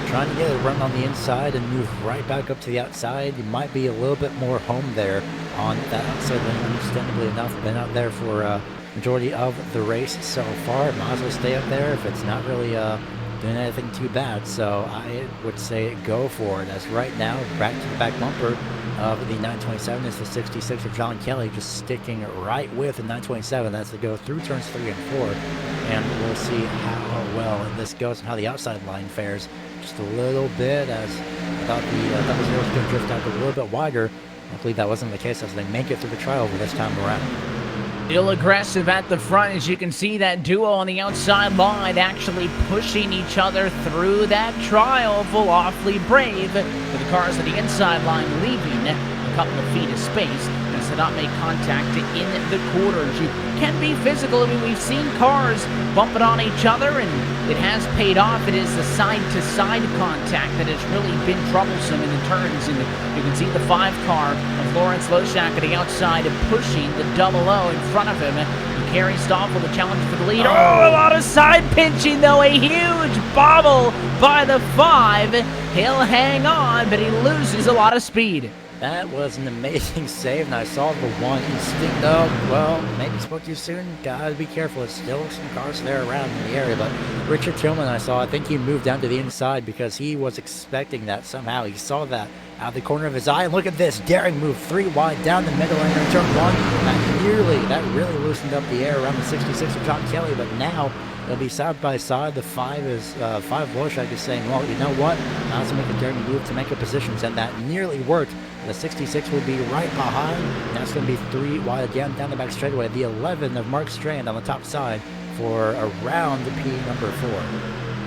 Trying to get a run on the inside and move right back up to the outside. You might be a little bit more home there on that outside lane, understandably enough. Been out there for a majority of the race so far. Might as well stay up there if it's not really doing anything too bad. So I would say go for it, as right now, back to the back bumper of the 927 is the 66 of John Kelly, just sticking right with the 927 as they go through turns 3 and 4. And we'll see how well this goes and how the outside line fares. Just a little bit, as I thought that was going to drift out a little bit wider. I believe that wasn't the case as they make it through the Tri-Oval this time around. Still aggressive at the front, as you can see that duo on the outside line actually pushing each other through that Tri-Oval. Awfully brave, with the cars on the inside line leaving a couple of feet of space. as did not make contact in the corners. You can be physical. I mean, we've seen cars bumping on each other, and it has paid off. It is the side-to-side contact that has really been troublesome in the turns, and you can see the 5 car of Lawrence Loshak at the outside pushing the 00 in front of him. Kerry Stoffel, the challenge for the lead. Oh, a lot of side pinching, though. A huge bobble by the 5. He'll hang on, but he loses a lot of speed. That was an amazing save, and I saw the one instinct of, well, maybe spoke too soon. Gotta be careful. There's still some cars there around in the area, but Richard Tillman, I think he moved down to the inside because he was expecting that somehow. He saw that out of the corner of his eye, and look at this daring move, 3 wide down the middle and in turn 1. That really loosened up the air around the 66 of John Kelly, but now they'll be side by side. The 5 Loshak is saying, well, you know what? Now to make a daring move to make up positions, and that nearly worked. The 66 will be right behind. That's going to be 3 wide again down the back straightaway. The 11 of Mark Strand on the top side for around P number 4.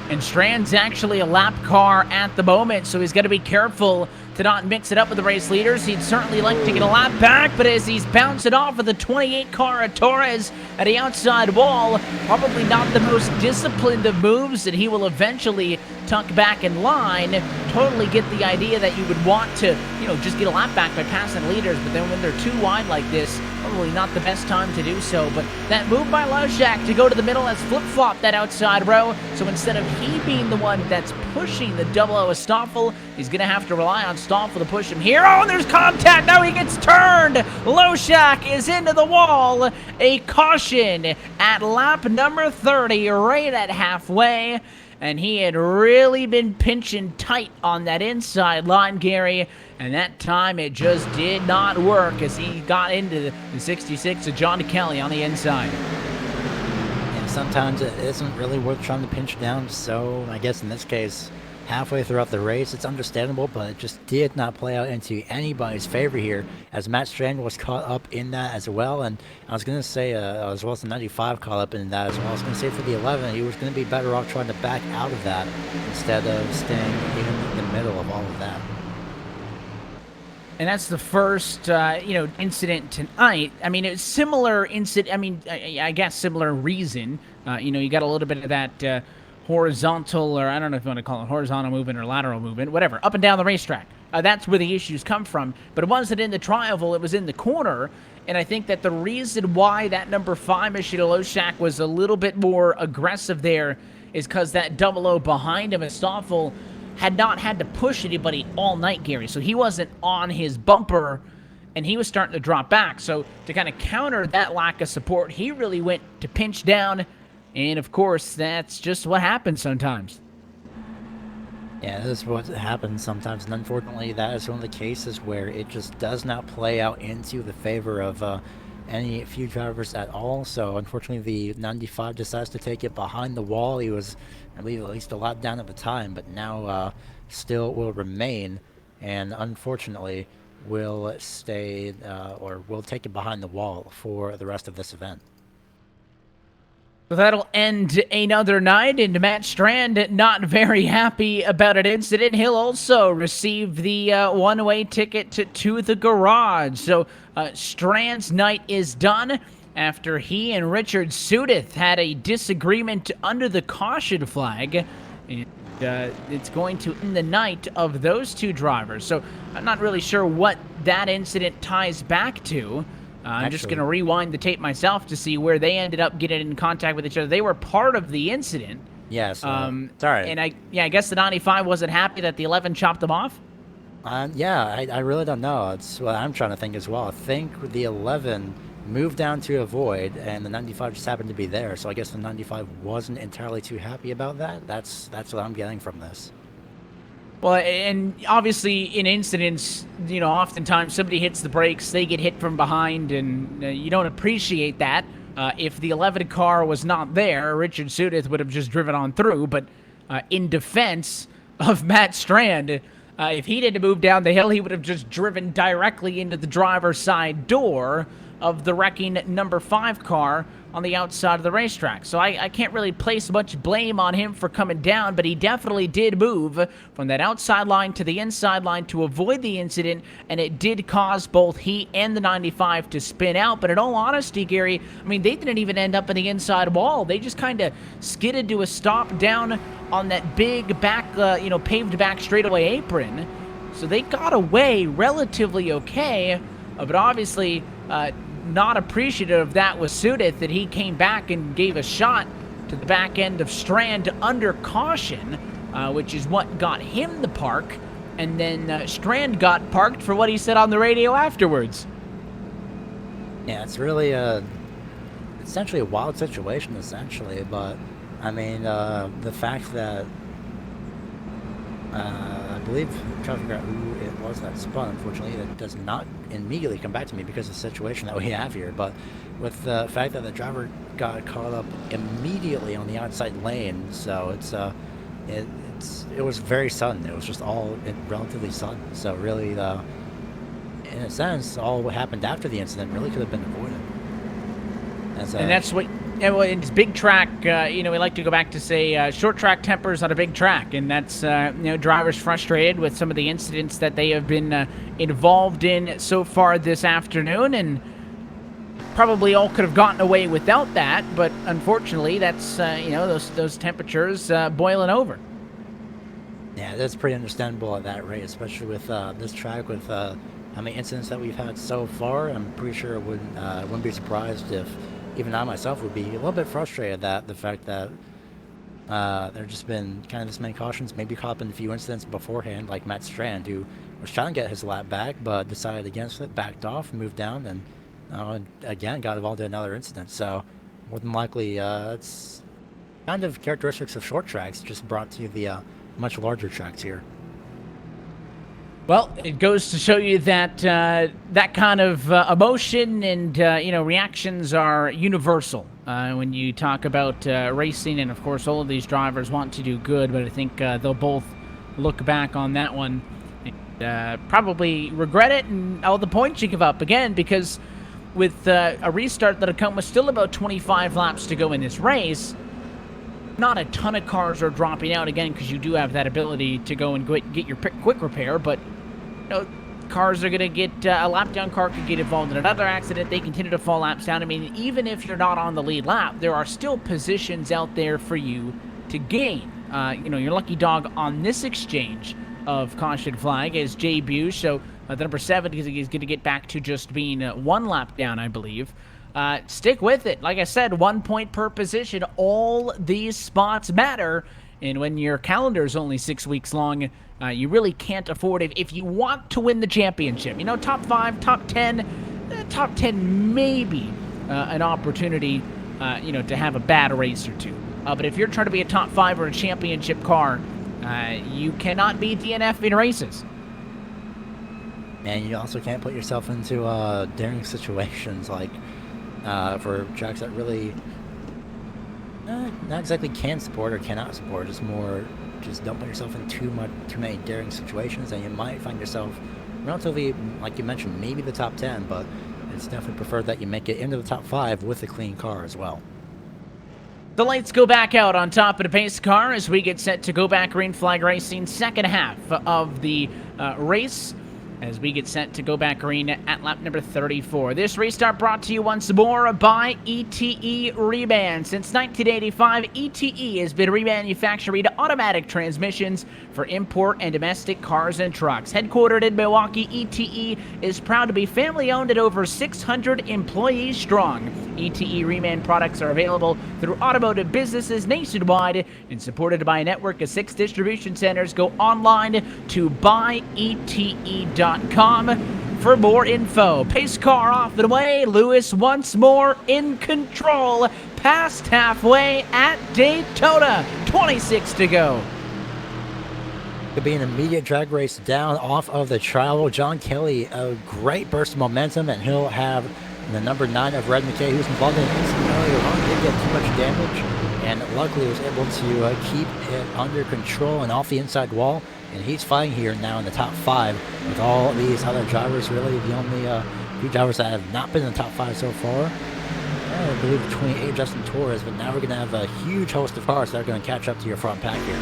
And Strand's actually a lap car at the moment, so he's got to be careful to not mix it up with the race leaders. He'd certainly like to get a lap back, but as he's bouncing off of the 28 car of Torres at the outside wall, probably not the most disciplined of moves, and he will eventually tuck back in line. Totally get the idea that you would want to, just get a lap back by passing leaders, but then when they're too wide like this, probably not the best time to do so. But that move by Loshak to go to the middle has flip-flopped that outside row, so instead of he being the one that's pushing the 00 Stoffel, he's going to have to rely on Stoffel to push him here. Oh, and there's contact. Now he gets turned. Loshak is into the wall. A caution at lap number 30, right at halfway. And he had really been pinching tight on that inside line, Gary. And that time it just did not work as he got into the 66 of John Kelly on the inside. And sometimes it isn't really worth trying to pinch down. So I guess in this case, halfway throughout the race, it's understandable, but it just did not play out into anybody's favor here as Matt Strand was caught up in that as well. And I was going to say, as well as the 95 caught up in that as well. I was going to say for the 11, he was going to be better off trying to back out of that instead of staying in the middle of all of that. And that's the first, incident tonight. I mean, it's similar incident. I mean, I guess similar reason. You got a little bit of that horizontal, or I don't know if you want to call it horizontal movement or lateral movement, whatever, up and down the racetrack. That's where the issues come from. But it wasn't in the tri-oval, it was in the corner. And I think that the reason why that number 5, Machida Loshak, was a little bit more aggressive there is because that 00 behind him, Stoffel, had not had to push anybody all night, Gary. So he wasn't on his bumper, and he was starting to drop back. So to kind of counter that lack of support, he really went to pinch down. And, of course, that's just what happens sometimes. Yeah, this is what happens sometimes. And unfortunately, that is one of the cases where it just does not play out into the favor of any few drivers at all. So, unfortunately, the 95 decides to take it behind the wall. He was, I believe, at least a lot down at the time, but now still will remain. And, unfortunately, will stay or will take it behind the wall for the rest of this event. So that'll end another night, and Matt Strand not very happy about an incident. He'll also receive the one-way ticket to the garage. So Strand's night is done after he and Richard Sudeth had a disagreement under the caution flag. And it's going to end the night of those two drivers. So I'm not really sure what that incident ties back to. I'm just going to rewind the tape myself to see where they ended up getting in contact with each other. They were part of the incident. Yes. Sorry. And I guess the 95 wasn't happy that the 11 chopped them off. I really don't know. It's what I'm trying to think as well. I think the 11 moved down to avoid, and the 95 just happened to be there. So I guess the 95 wasn't entirely too happy about that. That's what I'm getting from this. Well, and obviously in incidents, oftentimes somebody hits the brakes, they get hit from behind, and you don't appreciate that. If the 11 car was not there, Richard Sudeth would have just driven on through. But in defense of Matt Strand, if he didn't move down the hill, he would have just driven directly into the driver's side door. of the wrecking number 5 car on the outside of the racetrack. So I can't really place much blame on him for coming down, but he definitely did move from that outside line to the inside line to avoid the incident, and it did cause both he and the 95 to spin out. But in all honesty, Gary, I mean, they didn't even end up in the inside wall. They just kind of skidded to a stop down on that big back, paved back straightaway apron. So they got away relatively okay, but obviously not appreciative of that was Sudith, that he came back and gave a shot to the back end of Strand under caution, which is what got him the park, and then Strand got parked for what he said on the radio afterwards. Yeah, it's really essentially a wild situation, essentially, but I mean, the fact that I believe, I'm trying to figure out who it was that spun. Unfortunately, it does not immediately come back to me because of the situation that we have here. But with the fact that the driver got caught up immediately on the outside lane, so it was very sudden. It was just all relatively sudden. So really, in a sense, all what happened after the incident really could have been avoided. And that's what. Yeah, well, in big track, we like to go back to say short track tempers on a big track, and that's drivers frustrated with some of the incidents that they have been involved in so far this afternoon, and probably all could have gotten away without that, but unfortunately, that's those temperatures boiling over. Yeah, that's pretty understandable at that rate, especially with this track with how many incidents that we've had so far. I'm pretty sure I wouldn't be surprised if even I myself would be a little bit frustrated at the fact that there just been kind of this many cautions, maybe caught up in a few incidents beforehand, like Matt Strand, who was trying to get his lap back, but decided against it, backed off, moved down, and again got involved in another incident. So more than likely, it's kind of characteristics of short tracks, just brought to the much larger tracks here. Well, it goes to show you that that kind of emotion and reactions are universal when you talk about racing, and of course all of these drivers want to do good, but I think they'll both look back on that one and probably regret it and all the points you give up again, because with a restart that'll come with still about 25 laps to go in this race, not a ton of cars are dropping out again, because you do have that ability to go and get your quick repair, but cars are going to get a lap down car could get involved in another accident. They continue to fall laps down. I mean, even if you're not on the lead lap, there are still positions out there for you to gain. Your lucky dog on this exchange of caution flag is Jay Buse. So the number 7 is going to get back to just being 1 lap down, I believe. Stick with it. Like I said, 1 point per position. All these spots matter. And when your calendar is only 6 weeks long, you really can't afford it if you want to win the championship. Top 5, top 10, top 10 maybe an opportunity, to have a bad race or two. But if you're trying to be a top 5 or a championship car, you cannot be DNF in races. And you also can't put yourself into daring situations like for tracks that really not exactly can support or cannot support. Just don't put yourself in too many daring situations, and you might find yourself relatively, like you mentioned, maybe the top 10, but it's definitely preferred that you make it into the top 5 with a clean car as well. The lights go back out on top of the pace car as we get set to go back green flag racing, second half of the race, as we get set to go back green at lap number 34. This restart brought to you once more by ETE Reman. Since 1985, ETE has been remanufacturing automatic transmissions for import and domestic cars and trucks. Headquartered in Milwaukee, ETE is proud to be family-owned at over 600 employees strong. ETE Reman products are available through automotive businesses nationwide and supported by a network of 6 distribution centers. Go online to buyete.com for more info. Pace car off and away. Lewis once more in control. Past halfway at Daytona. 26 to go. Could be an immediate drag race down off of the travel. John Kelly, a great burst of momentum, and he'll have the number 9 of Red McKay, who's involved in an incident earlier on. Didn't get too much damage, and luckily was able to keep it under control and off the inside wall. And he's fighting here now in the top 5 with all these other drivers. Really, the only few drivers that have not been in the top 5 so far. I believe the 28 Justin Torres, but now we're going to have a huge host of cars that are going to catch up to your front pack here.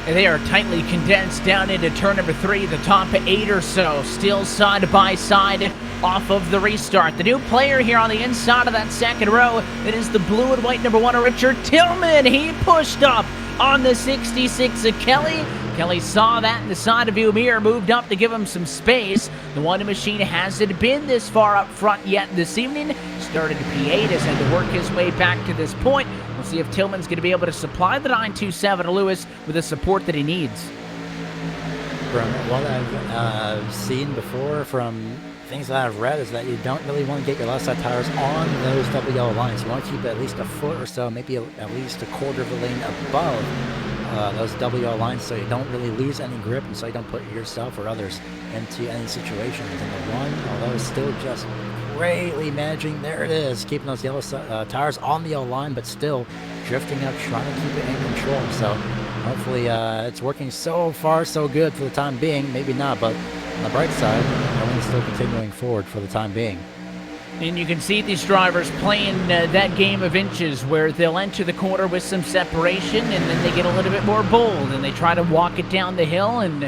And they are tightly condensed down into turn number 3. The top 8 or so still side by side off of the restart. The new player here on the inside of that second row, it is the blue and white number 1, Richard Tillman. He pushed up on the 66 of Kelly. Kelly saw that in the side view mirror, moved up to give him some space. The Wonder Machine hasn't been this far up front yet this evening. Started P8, has had to work his way back to this point. We'll see if Tillman's going to be able to supply the 927 to Lewis with the support that he needs. From what I've seen before, from things that I've read, is that you don't really want to get your left side tires on those double yellow lines. You want to keep it at least a foot or so, maybe at least a quarter of a lane above those double yellow lines, so you don't really lose any grip, and so you don't put yourself or others into any situations. And the one, although it's still just greatly managing, there it is, keeping those yellow tires on the yellow line, but still drifting up, trying to keep it in control. So hopefully it's working so far so good for the time being. Maybe not, but on the bright side, everyone's still continuing forward for the time being. And you can see these drivers playing that game of inches where they'll enter the corner with some separation and then they get a little bit more bold and they try to walk it down the hill. And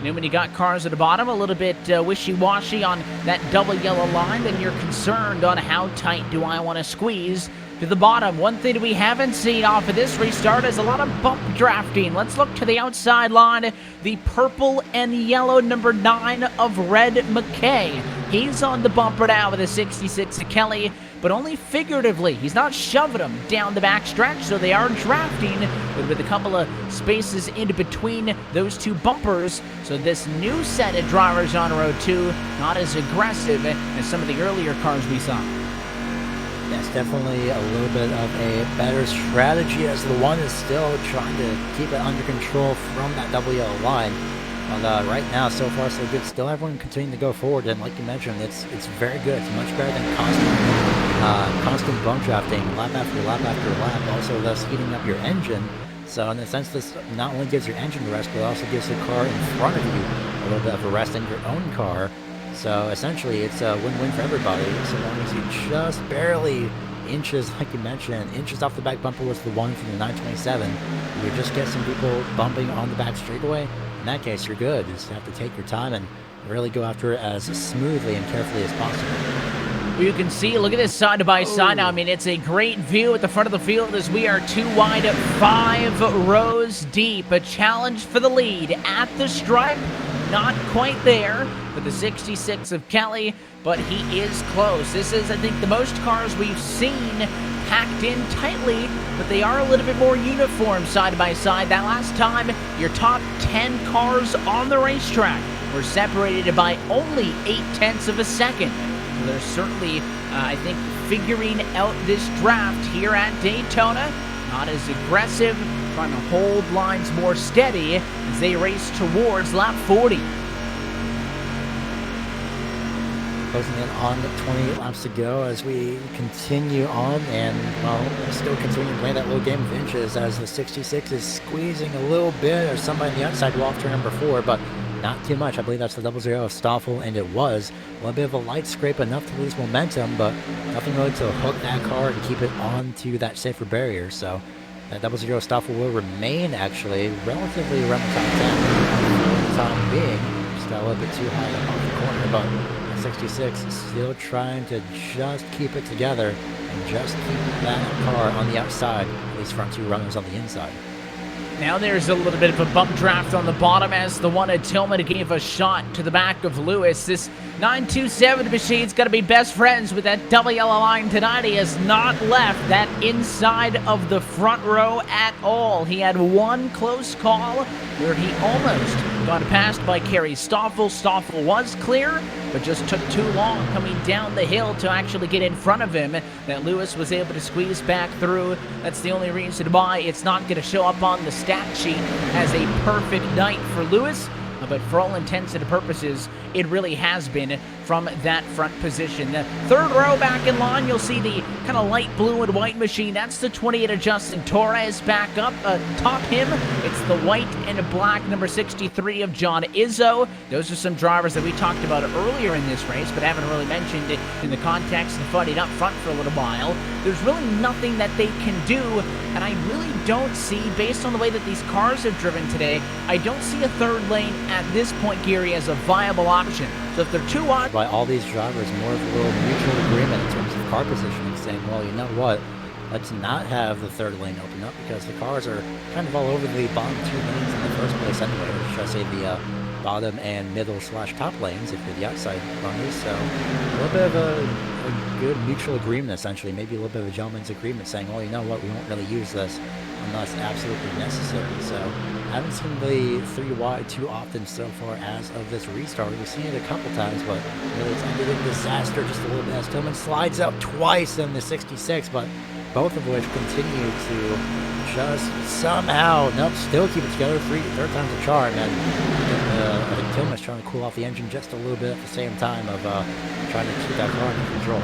when you got cars at the bottom a little bit wishy-washy on that double yellow line, then you're concerned on how tight do I want to squeeze to the bottom. One thing that we haven't seen off of this restart is a lot of bump drafting. Let's look to the outside line. The purple and yellow number 9 of Red McKay. He's on the bumper now with a 66 of Kelly, but only figuratively. He's not shoving them down the backstretch, so they are drafting with a couple of spaces in between those two bumpers. So this new set of drivers on row 2, not as aggressive as some of the earlier cars we saw. Yes, definitely a little bit of a better strategy, as the one is still trying to keep it under control from that double yellow line. But right now, so far so good. Still everyone continuing to go forward, and like you mentioned, it's very good. It's much better than constant bump drafting, lap after lap after lap, also thus heating up your engine. So in a sense, this not only gives your engine a rest, but also gives the car in front of you a little bit of a rest in your own car. So essentially, it's a win-win for everybody, so long as you just barely inches, like you mentioned, inches off the back bumper was the one from the 927. You just get some people bumping on the back straightaway. In that case, you're good. You just have to take your time and really go after it as smoothly and carefully as possible. You can see, look at this side by side now. I mean, it's a great view at the front of the field as we are 2 wide, 5 rows deep. A challenge for the lead at the stripe. Not quite there with the 66 of Kelly, but he is close. This is, I think, the most cars we've seen packed in tightly, but they are a little bit more uniform side by side. That last time, your top 10 cars on the racetrack were separated by only 0.8 of a second. So they're certainly, I think, figuring out this draft here at Daytona. Not as aggressive, trying to hold lines more steady as they race towards lap 40. Closing in on 28 laps to go as we continue on, and well, still continuing to play that little game of inches as the 66 is squeezing a little bit, or somebody on the outside will off turn number 4, but not too much. I believe that's the 00 of Stoffel, and it was a little bit of a light scrape, enough to lose momentum, but nothing really to hook that car and keep it onto that safer barrier. So that 00 Stoffel will remain actually relatively around the top 10 for the time being. Just got a little bit too high up on the corner, but 66 is still trying to just keep it together and just keep that car on the outside, at least front 2 runners on the inside. Now there's a little bit of a bump draft on the bottom as the one at Tillman gave a shot to the back of Lewis. This 927 machine's got to be best friends with that double yellow line tonight. He has not left that inside of the front row at all. He had one close call where he almost got passed by Kerry Stoffel. Stoffel was clear, but just took too long coming down the hill to actually get in front of him, that Lewis was able to squeeze back through. That's the only reason why it's not going to show up on the stat sheet as a perfect night for Lewis. But for all intents and purposes, it really has been from that front position. The third row back in line, you'll see the kind of light blue and white machine. That's the 28 of Justin Torres. Back up, top him, it's the white and black number 63 of John Izzo. Those are some drivers that we talked about earlier in this race, but haven't really mentioned it in the context of fighting up front for a little while. There's really nothing that they can do, and I really don't see, based on the way that these cars have driven today, I don't see a third lane at this point, Geary, as a viable option. So if they're too wide... By all these drivers, more of a little mutual agreement in terms of car positioning, saying, well, you know what, let's not have the third lane open up because the cars are kind of all over the bottom two lanes in the first place anyway, or should I say the bottom and middle / top lanes if you're the outside runners. So a little bit of a good mutual agreement, essentially, maybe a little bit of a gentleman's agreement saying, well, you know what, we won't really use this unless absolutely necessary. So I haven't seen the 3 wide too often so far as of this restart. We've seen it a couple times, but really it's ended in disaster just a little bit as Tillman slides out twice in the 66, but both of which continue to just somehow, still keep it together. Third time's a charm, and I think Tillman's trying to cool off the engine just a little bit at the same time of trying to keep that car under control.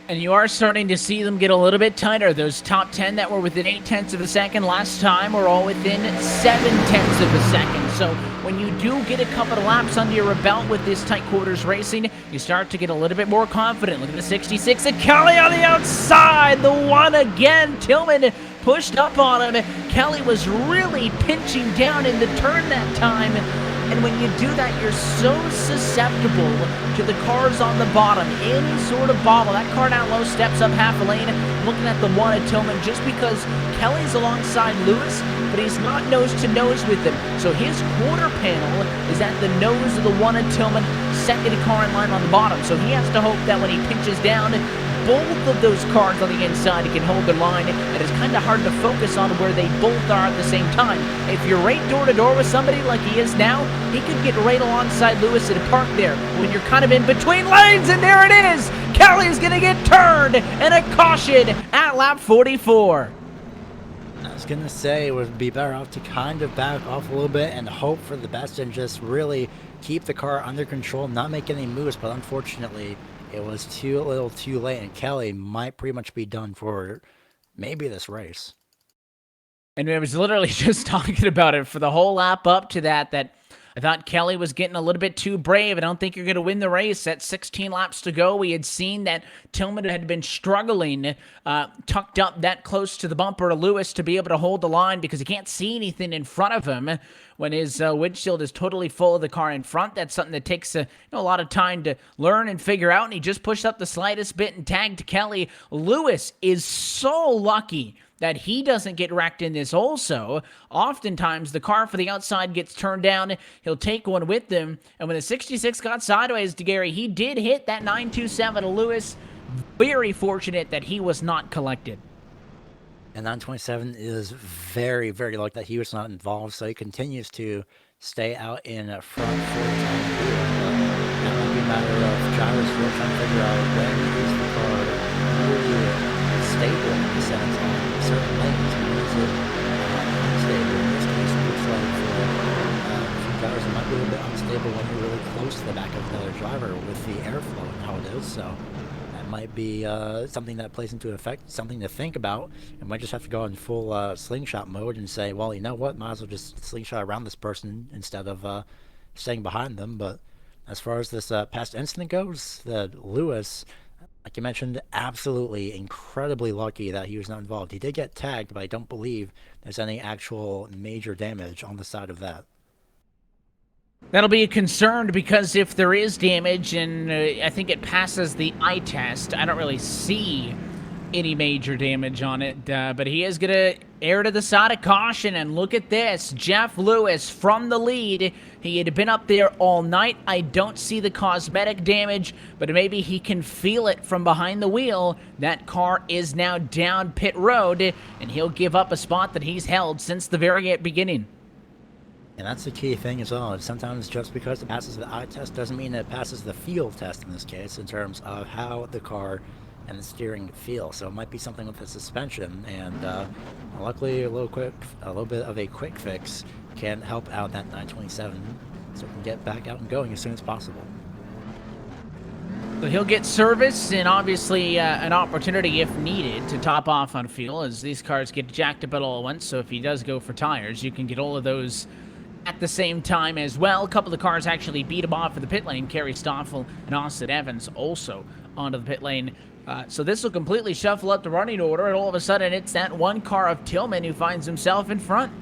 And you are starting to see them get a little bit tighter. Those top 10 that were within 0.8 of a second last time were all within 0.7 of a second. So when you do get a couple of laps under your belt with this tight quarters racing, you start to get a little bit more confident. Look at the 66 and Kelly on the outside. The one again. Tillman pushed up on him. Kelly was really pinching down in the turn that time. And when you do that, you're so susceptible to the cars on the bottom. Any sort of bobble. That car down low steps up half a lane. Looking at the one at Tillman just because Kelly's alongside Lewis, but he's not nose to nose with him. So his quarter panel is at the nose of the one at Tillman, second car in line on the bottom. So he has to hope that when he pinches down, both of those cars on the inside can hold their line, and it's kind of hard to focus on where they both are at the same time. If you're right door-to-door with somebody like he is now, he could get right alongside Lewis and park there when you're kind of in between lanes, and there it is! Kelly's going to get turned, and a caution at lap 44. I was going to say it would be better off to kind of back off a little bit and hope for the best and just really keep the car under control, not make any moves, but unfortunately it was a little too late, and Kelly might pretty much be done for maybe this race. And I was literally just talking about it for the whole lap up to that I thought Kelly was getting a little bit too brave. I don't think you're going to win the race. At 16 laps to go, we had seen that Tillman had been struggling, tucked up that close to the bumper of Lewis to be able to hold the line because he can't see anything in front of him when his windshield is totally full of the car in front. That's something that takes a lot of time to learn and figure out, and he just pushed up the slightest bit and tagged Kelly. Lewis is so lucky that he doesn't get wrecked in this also. Oftentimes, the car for the outside gets turned down. He'll take one with them. And when the 66 got sideways to Gary, he did hit that 927 of Lewis. Very fortunate that he was not collected. And 927 is very, very lucky that he was not involved, so he continues to stay out in front for the time being. That might be a matter of drivers still trying to figure out when is the car really stable in the sense on certain lanes. When is it unstable? In this case, it looks like for a few drivers it might be a little bit unstable when you're really close to the back of another driver with the airflow and how it is. So that might be something that plays into effect, something to think about. And might just have to go in full slingshot mode and say, well, you know what, might as well just slingshot around this person instead of staying behind them. But as far as this past incident goes, that Lewis, like you mentioned, absolutely incredibly lucky that he was not involved. He did get tagged, but I don't believe there's any actual major damage on the side of that. That'll be a concern because if there is damage, and I think it passes the eye test, I don't really see any major damage on it, but he is going to err to the side of caution. And look at this, Jeff Lewis from the lead. He had been up there all night. I don't see the cosmetic damage, but maybe he can feel it from behind the wheel. That car is now down pit road, and he'll give up a spot that he's held since the very beginning. And that's the key thing as well. Sometimes just because it passes the eye test doesn't mean it passes the feel test in this case, in terms of how the car and the steering feel. So it might be something with the suspension, and luckily a little bit of a quick fix can help out that 927 so we can get back out and going as soon as possible. So he'll get service and obviously an opportunity, if needed, to top off on fuel, as these cars get jacked up at all at once. So if he does go for tires, you can get all of those at the same time as well. A couple of cars actually beat him off in the pit lane. Kerry Stoffel and Austin Evans also onto the pit lane. So this will completely shuffle up the running order, and all of a sudden it's that one car of Tillman who finds himself in front.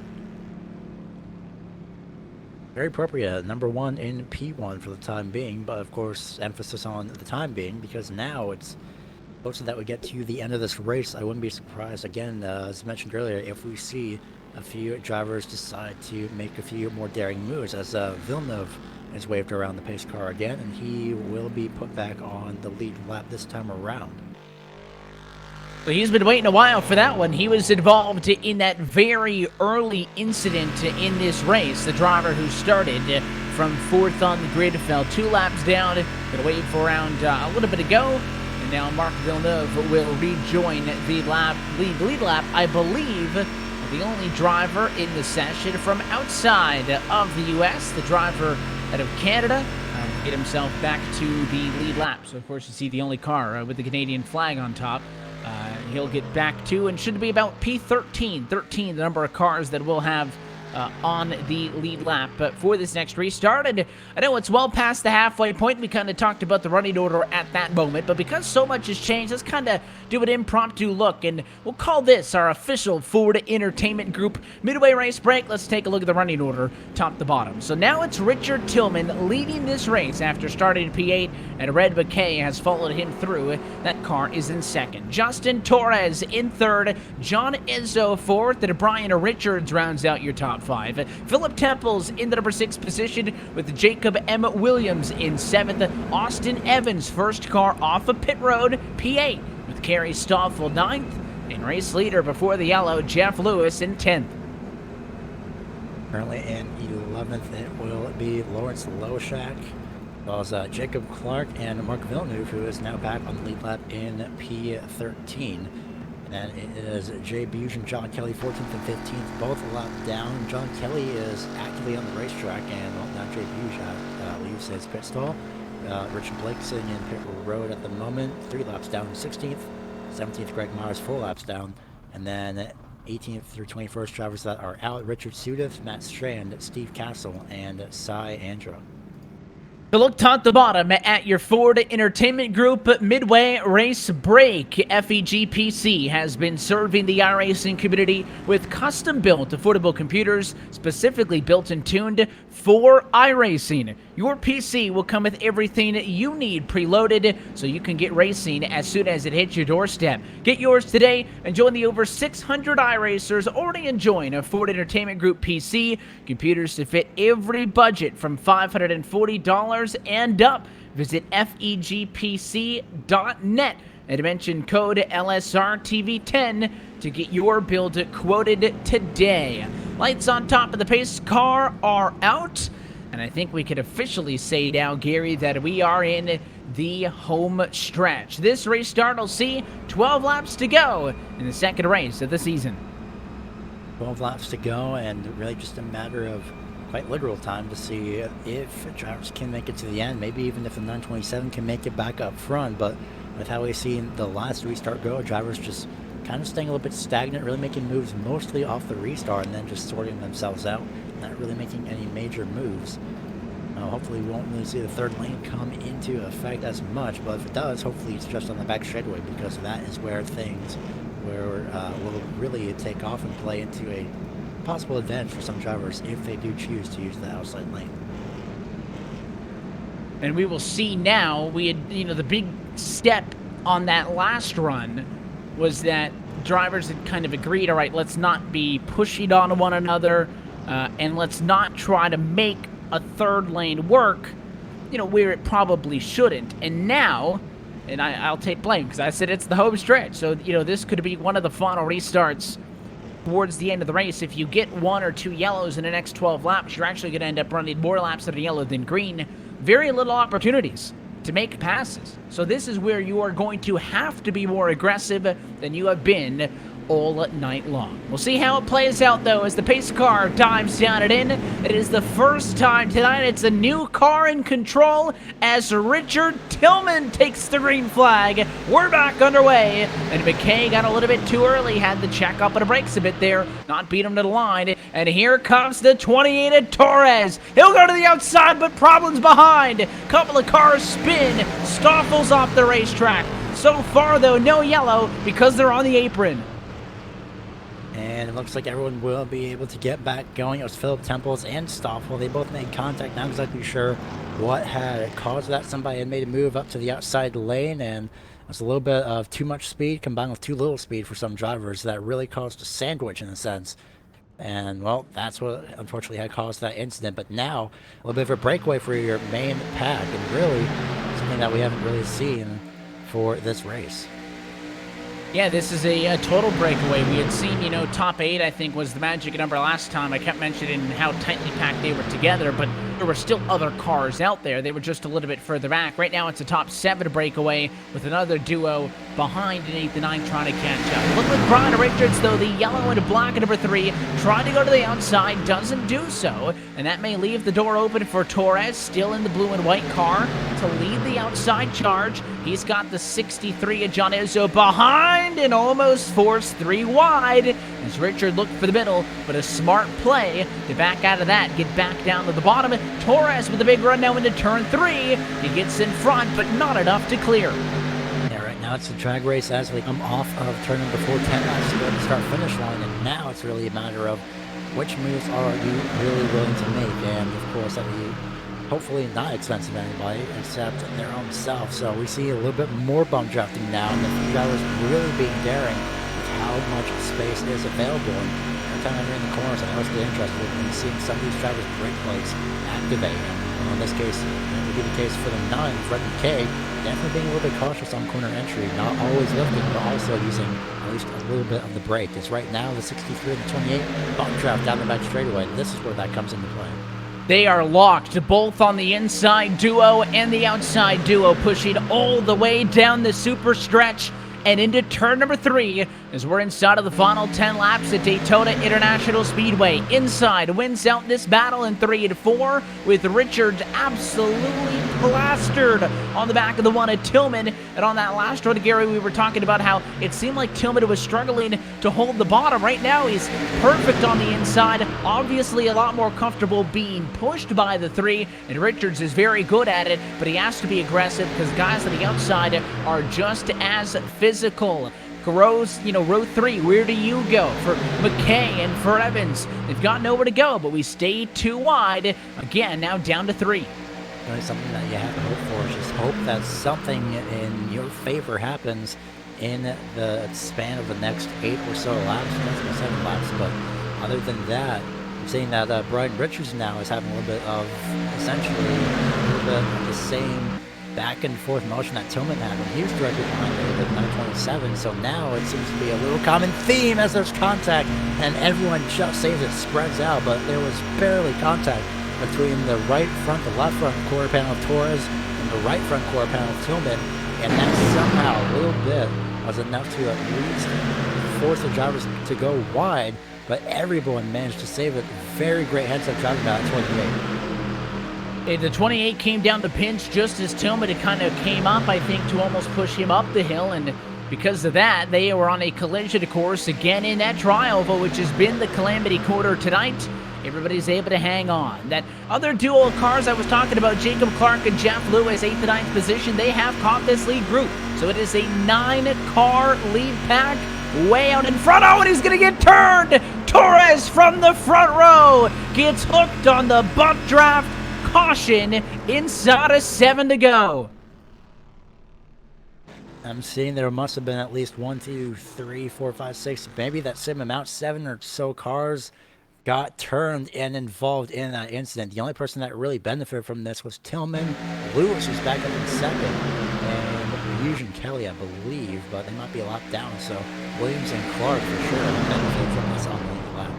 Very appropriate. Number 1 in P1 for the time being, but of course, emphasis on the time being, because now it's closer that we get to the end of this race. I wouldn't be surprised, again, as mentioned earlier, if we see a few drivers decide to make a few more daring moves, as Villeneuve is waved around the pace car again, and he will be put back on the lead lap this time around. So he's been waiting a while for that one. He was involved in that very early incident in this race. The driver who started from 4th on the grid fell 2 laps down. Gonna wait for around a little bit to go. And now Marc Villeneuve will rejoin the lead lap. I believe the only driver in the session from outside of the U.S., the driver out of Canada, get himself back to the lead lap. So, of course, you see the only car with the Canadian flag on top. He'll get back to, and should be about P13. 13, the number of cars that we'll have on the lead lap for this next restart. And I know it's well past the halfway point. We kind of talked about the running order at that moment, but because so much has changed, let's kind of do an impromptu look, and we'll call this our official Ford Entertainment Group midway race break. Let's take a look at the running order top to bottom. So now it's Richard Tillman leading this race after starting in P8, and Red McKay has followed him through. That car is in second. Justin Torres in third. John Izzo fourth, and Brian Richards rounds out your top 5. Philip Temples in the number 6 position, with Jacob M. Williams in 7th. Austin Evans, first car off of pit road, P8, with Kerry Stoffel 9th. And race leader before the yellow, Jeff Lewis in 10th. Currently in 11th, it will be Lawrence Loshak, as well as Jacob Clark and Marc Villeneuve, who is now back on the lead lap in P13. And it is Jay Bugge and John Kelly 14th and 15th, both a lap down. John Kelly is actively on the racetrack, and well, now Jay Bugge leaves his pit stall. Richard Blake sitting in pit road at the moment, 3 laps down, 16th. 17th, Greg Myers, 4 laps down. And then 18th through 21st drivers that are out: Richard Sudeth, Matt Strand, Steve Castle, and Cy Andra. To look top to bottom at your Ford Entertainment Group midway race break, FEGPC has been serving the iRacing community with custom-built affordable computers specifically built and tuned for iRacing. Your PC will come with everything you need preloaded, so you can get racing as soon as it hits your doorstep. Get yours today and join the over 600 iRacers already enjoying a Ford Entertainment Group PC. Computers to fit every budget from $540 and up. Visit fegpc.net and mention code LSRTV10 to get your build quoted today. Lights on top of the pace car are out, and I think we can officially say now, Gary, that we are in the home stretch. This restart will see 12 laps to go in the second race of the season. 12 laps to go, and really just a matter of quite literal time to see if drivers can make it to the end, maybe even if the 927 can make it back up front. But with how we've seen the last restart go, drivers just kind of staying a little bit stagnant, really making moves mostly off the restart and then just sorting themselves out, not really making any major moves. Hopefully we won't really see the third lane come into effect as much, but if it does, hopefully it's just on the back straightaway, because that is where things will really take off and play into a possible advantage for some drivers if they do choose to use the outside lane. And we will see now. We had, the big step on that last run was that drivers had kind of agreed, all right, let's not be pushing on one another, and let's not try to make a third lane work, where it probably shouldn't. And now, and I'll take blame because I said it's the home stretch, so, this could be one of the final restarts towards the end of the race. If you get 1 or 2 yellows in the next 12 laps, you're actually going to end up running more laps that are yellow than green. Very little opportunities to make passes. So this is where you are going to have to be more aggressive than you have been all night long. We'll see how it plays out, though, as the pace car dives down and in. It is the first time tonight it's a new car in control as Richard Tillman takes the green flag. We're back underway, and McKay got a little bit too early, had to check up on the brakes a bit there, not beat him to the line. And here comes the 28 of Torres. He'll go to the outside, but problems behind. Couple of cars spin. Stoffel's off the racetrack. So far, though, no yellow because they're on the apron. And it looks like everyone will be able to get back going. It was Philip Temples and Stoffel. They both made contact. Not exactly sure what had caused that. Somebody had made a move up to the outside lane, and it was a little bit of too much speed combined with too little speed for some drivers that really caused a sandwich in a sense. And, well, that's what unfortunately had caused that incident. But now, a little bit of a breakaway for your main pack, and really something that we haven't really seen for this race. Yeah, this is a total breakaway. We had seen, top 8, I think, was the magic number last time. I kept mentioning how tightly packed they were together, but there were still other cars out there. They were just a little bit further back. Right now, it's a top 7 breakaway with another duo behind in 8th and 9 trying to catch up. Look like Brian Richards, though, the yellow and black at number 3, trying to go to the outside, doesn't do so, and that may leave the door open for Torres, still in the blue and white car, to lead the outside charge. He's got the 63 of John Izzo behind and almost forced 3 wide as Richard looked for the middle, but a smart play to back out of that, get back down to the bottom. Torres with a big run now into turn 3. He gets in front, but not enough to clear. Yeah, right now it's a drag race as we come off of turn number 4, 10 laps to go to the start-finish line, and now it's really a matter of which moves are you really willing to make, and of course that you hopefully not expensive to anybody except their own self. So we see a little bit more bump drafting now, and the few drivers really being daring with how much space is available. And every time I'm in the corners, I always get interested in seeing some of these drivers' brake plates activate. And in this case, it would be the case for the 9, Fred McKay, definitely being a little bit cautious on corner entry, not always lifting, but also using at least a little bit of the brake. As right now, the 63 and the 28 bump draft down the back straightaway. This is where that comes into play. They are locked, both on the inside duo and the outside duo, pushing all the way down the super stretch and into turn number 3 as we're inside of the final 10 laps at Daytona International Speedway. Inside wins out this battle in 3 and 4 with Richards absolutely plastered on the back of the 1 at Tillman. And on that last run, Gary, we were talking about how it seemed like Tillman was struggling to hold the bottom. Right now, he's perfect on the inside, obviously a lot more comfortable being pushed by the 3, and Richards is very good at it, but he has to be aggressive because guys on the outside are just as physical. Row 3, where do you go? For McKay and for Evans, they've got nowhere to go, but we stay 2 wide. Again, now down to 3. Really something that you have to hope for is just hope that something in your favor happens in the span of the next 8 or so laps, 7 laps, but other than that, I'm seeing that Brian Richards now is having a little bit of, essentially, a little bit of the same back and forth motion that Tillman had when he was directly behind the 927. So now it seems to be a little common theme as there's contact, and everyone just saves it, spreads out, but there was barely contact between the right front, the left front quarter panel of Torres and the right front quarter panel of Tillman, and that somehow a little bit was enough to at least force the drivers to go wide, but everyone managed to save it. Very great heads-up driving by that 28. The 28 came down the pinch just as Tillman had kind of came up, I think, to almost push him up the hill, and because of that, they were on a collision course again in that trial, which has been the calamity quarter tonight. Everybody's able to hang on. That other duo of cars I was talking about, Jacob Clark and Jeff Lewis, 8th and 9th position, they have caught this lead group. So it is a 9-car lead pack way out in front. Oh, and he's going to get turned! Torres from the front row gets hooked on the bump draft. Caution, inside of 7 to go. I'm seeing there must have been at least 1, 2, 3, 4, 5, 6, maybe that same amount, 7 or so cars got turned and involved in that incident. The only person that really benefited from this was Tillman. Lewis was back up in 2nd, and Hughes and Kelly, I believe, but they might be a lot down, so Williams and Clark for sure benefited from this on the lap.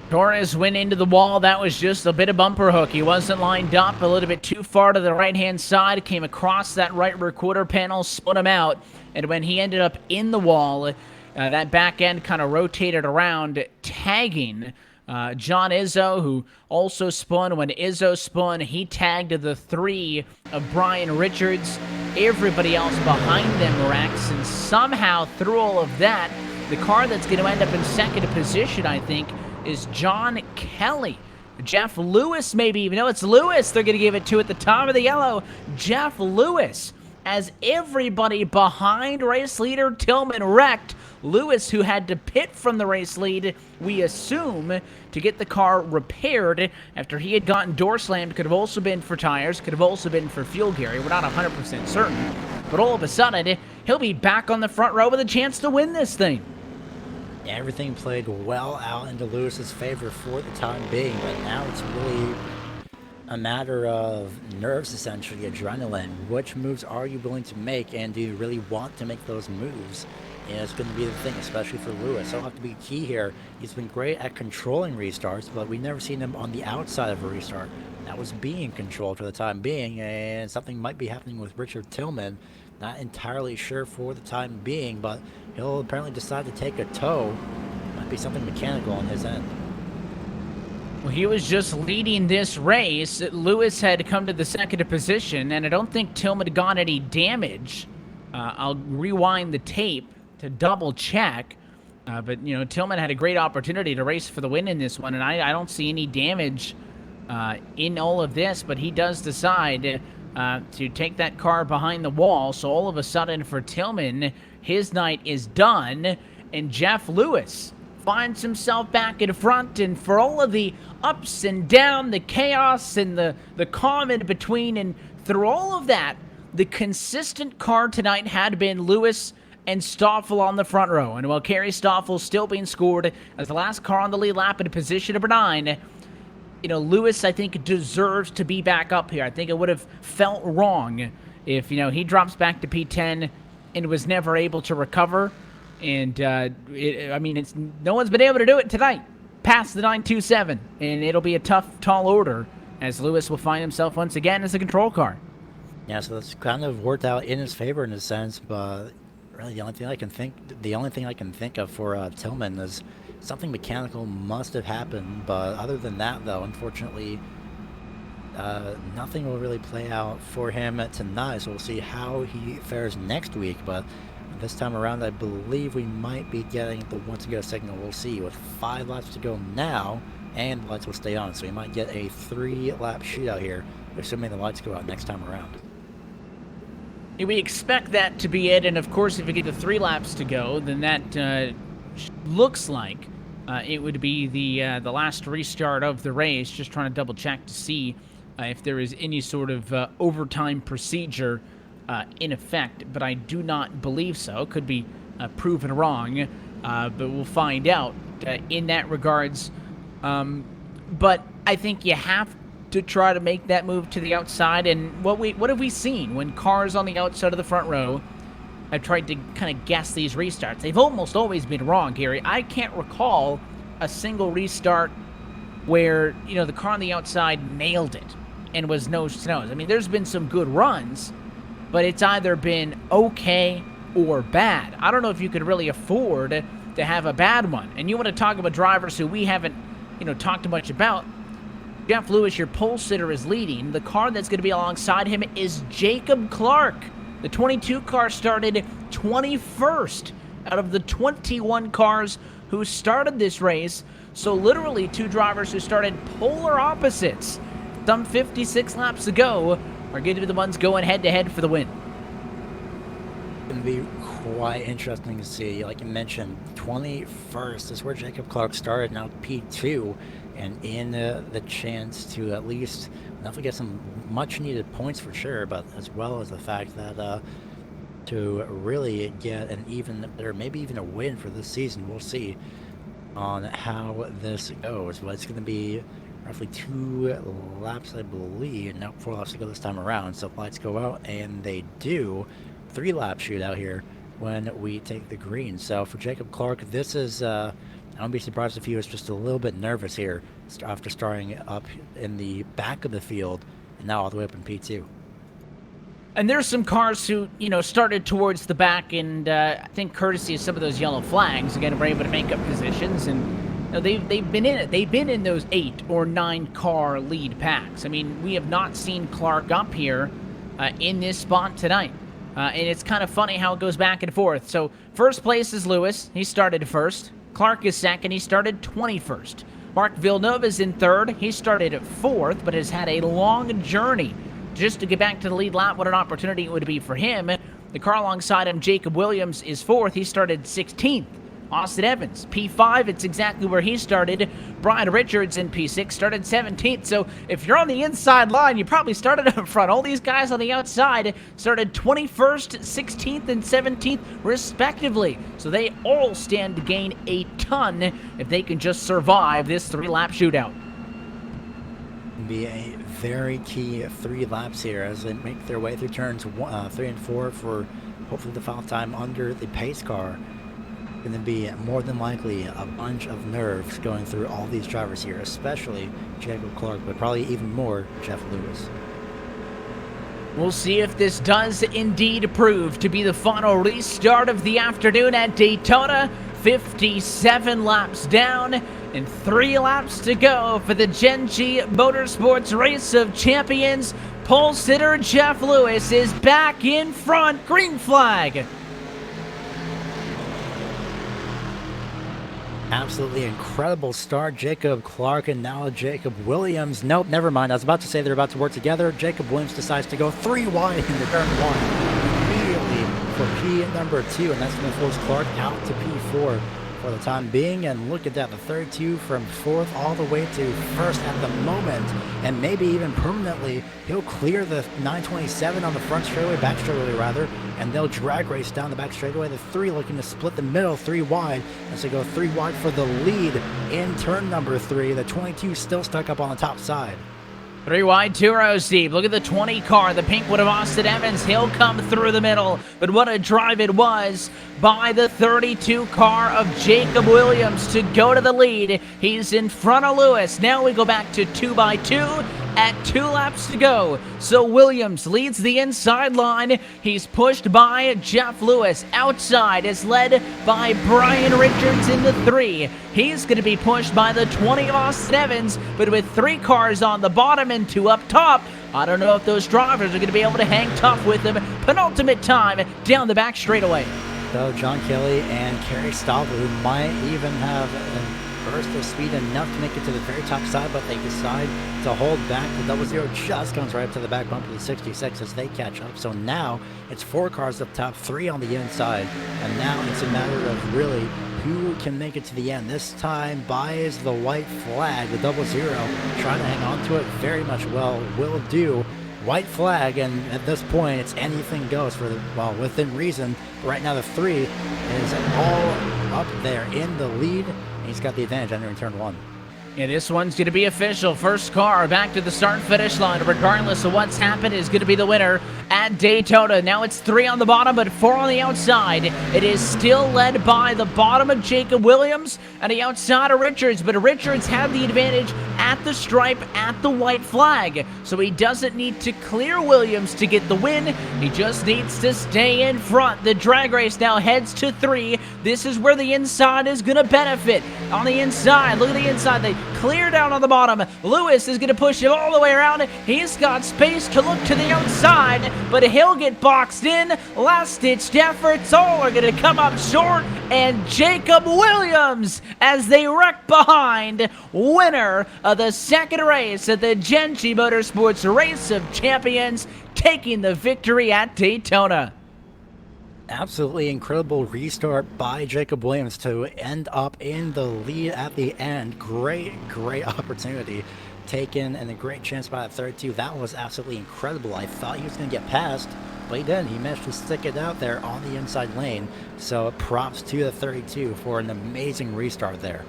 Torres went into the wall. That was just a bit of bumper hook. He wasn't lined up, a little bit too far to the right-hand side, came across that right rear quarter panel, split him out, and when he ended up in the wall, that back end kind of rotated around, tagging John Izzo, who also spun. When Izzo spun, he tagged the 3 of Brian Richards. Everybody else behind them wrecks, and somehow through all of that, the car that's going to end up in second position, I think, is John Kelly. Jeff Lewis, maybe even. No, it's Lewis they're going to give it to at the top of the yellow. Jeff Lewis, as everybody behind race leader Tillman wrecked. Lewis, who had to pit from the race lead, we assume, to get the car repaired after he had gotten door slammed. Could have also been for tires, could have also been for fuel, Gary. We're not 100% certain. But all of a sudden, he'll be back on the front row with a chance to win this thing. Everything played well out into Lewis's favor for the time being, but now it's really a matter of nerves, essentially, adrenaline. Which moves are you willing to make, and do you really want to make those moves? And it's going to be the thing, especially for Lewis. It'll have to be key here. He's been great at controlling restarts, but we've never seen him on the outside of a restart. That was being controlled for the time being, and something might be happening with Richard Tillman. Not entirely sure for the time being, but he'll apparently decide to take a tow. Might be something mechanical on his end. Well, he was just leading this race. Lewis had come to the second position, and I don't think Tillman got any damage. I'll rewind the tape to double check. But, you know, Tillman had a great opportunity to race for the win in this one, and I don't see any damage in all of this, but he does decide to take that car behind the wall. So all of a sudden for Tillman, his night is done, and Jeff Lewis finds himself back in front. And for all of the ups and downs, the chaos and the calm in between, and through all of that, the consistent car tonight had been Lewis and Stoffel on the front row. And while Kerry Stoffel still being scored as the last car on the lead lap in position number 9, you know, Lewis, I think, deserves to be back up here. I think it would have felt wrong if, you know, he drops back to P10 and was never able to recover. And, I mean, no one's been able to do it tonight past the 927. And it'll be a tough, tall order as Lewis will find himself once again as a control car. Yeah, so that's kind of worked out in his favor in a sense, but really the only thing I can think of for Tillman is something mechanical must have happened. But other than that, though, unfortunately, nothing will really play out for him tonight. So we'll see how he fares next week. But this time around, I believe we might be getting the once to go signal. We'll see. With 5 laps to go now, and the lights will stay on, so we might get a 3-lap shootout here, assuming the lights go out next time around. We expect that to be it, and of course, if we get the 3 laps to go, then that looks like it would be the last restart of the race. Just trying to double check to see if there is any sort of overtime procedure in effect, but I do not believe so. Could be proven wrong, but we'll find out in that regards. But I think you have to try to make that move to the outside. And what have we seen when cars on the outside of the front row have tried to kind of guess these restarts? They've almost always been wrong, Gary. I can't recall a single restart where, you know, the car on the outside nailed it and was no snows. I mean, there's been some good runs, but it's either been okay or bad. I don't know if you could really afford to have a bad one. And you want to talk about drivers who we haven't, you know, talked much about. Jeff Lewis, your pole sitter, is leading. The car that's going to be alongside him is Jacob Clark. The 22 car started 21st out of the 21 cars who started this race. So literally 2 drivers who started polar opposites some 56 laps ago are going to be the ones going head-to-head for the win. It's going to be quite interesting to see. Like you mentioned, 21st is where Jacob Clark started, now P2, and in the chance to at least not get some much-needed points for sure, but as well as the fact that to really get an even, or maybe even a win for this season. We'll see on how this goes, but it's going to be roughly 2 laps, I believe. Now 4 laps to go this time around, so lights go out, and they do. 3-lap shootout here when we take the green. So for Jacob Clark, this is I wouldn't be surprised if he was just a little bit nervous here after starting up in the back of the field and now all the way up in P2. And there's some cars who, started towards the back, and I think courtesy of some of those yellow flags, again, were able to make up positions, and they've been in it. They've been in those 8 or 9 car lead packs. I mean, we have not seen Clark up here in this spot tonight. And it's kind of funny how it goes back and forth. So first place is Lewis. He started first. Clark is second. He started 21st. Mark Villeneuve is in third. He started 4th, but has had a long journey just to get back to the lead lap. What an opportunity it would be for him. The car alongside him, Jacob Williams, is 4th. He started 16th. Austin Evans, P5, it's exactly where he started. Brian Richards in P6 started 17th. So if you're on the inside line, you probably started up front. All these guys on the outside started 21st, 16th, and 17th, respectively. So they all stand to gain a ton if they can just survive this 3-lap shootout. Be a very key 3 laps here as they make their way through turns 3 and 4 for hopefully the final time under the pace car. Going to be more than likely a bunch of nerves going through all these drivers here, especially Jacob Clark, but probably even more Jeff Lewis. We'll see if this does indeed prove to be the final restart of the afternoon at Daytona. 57 laps down and 3 laps to go for the JENGI Motorsports Race of Champions. Pole sitter Jeff Lewis is back in front. Green flag. Absolutely incredible start. Jacob Clark and now Jacob Williams. Nope, never mind. I was about to say they're about to work together. Jacob Williams decides to go 3 wide into turn 1 immediately for P number 2, and that's going to force Clark out to P4 for the time being. And look at that, the 32 from 4th all the way to 1st at the moment, and maybe even permanently. He'll clear the 927 on the front straightaway, back straightaway rather, and they'll drag race down the back straightaway. The 3 looking to split the middle 3 wide as they go 3 wide for the lead in turn number 3. The 22 still stuck up on the top side. 3 wide, 2 rows deep. Look at the 20 car, the pink one of Austin Evans. He'll come through the middle, but what a drive it was by the 32 car of Jacob Williams to go to the lead. He's in front of Lewis. Now we go back to 2 by 2 at 2 laps to go. So Williams leads the inside line. He's pushed by Jeff Lewis. Outside is led by Brian Richards in the 3. He's going to be pushed by the 20 of Austin Evans, but with 3 cars on the bottom and 2 up top, I don't know if those drivers are going to be able to hang tough with him. Penultimate time down the back straightaway. So John Kelly and Kerry Staubel, who might even have a burst of speed enough to make it to the very top side, but they decide to hold back. The 00 just comes right up to the back bump of the 66 as they catch up. So now it's 4 cars up top, 3 on the inside, and now it's a matter of really who can make it to the end. This time buys the white flag, the 00, trying to hang on to it very much well, will do. White flag, and at this point it's anything goes for the, well, within reason. Right now the 3 is all up there in the lead. He's got the advantage entering turn 1. Yeah, this one's going to be official. First car back to the start-finish line, regardless of what's happened, is going to be the winner at Daytona. Now it's 3 on the bottom, but 4 on the outside. It is still led by the bottom of Jacob Williams and the outside of Richards, but Richards had the advantage at the stripe at the white flag, so he doesn't need to clear Williams to get the win. He just needs to stay in front. The drag race now heads to 3. This is where the inside is going to benefit. On the inside, look at the inside. They clear down on the bottom. Lewis is going to push him all the way around. He's got space to look to the outside, but he'll get boxed in. Last-ditched efforts, all are going to come up short, and Jacob Williams, as they wreck behind, winner of the second race at the JENGI Motorsports Race of Champions, taking the victory at Daytona. Absolutely incredible restart by Jacob Williams to end up in the lead at the end. Great opportunity taken and a great chance by the 32. That was absolutely incredible. I thought he was going to get past, but he didn't. He managed to stick it out there on the inside lane. So props to the 32 for an amazing restart there.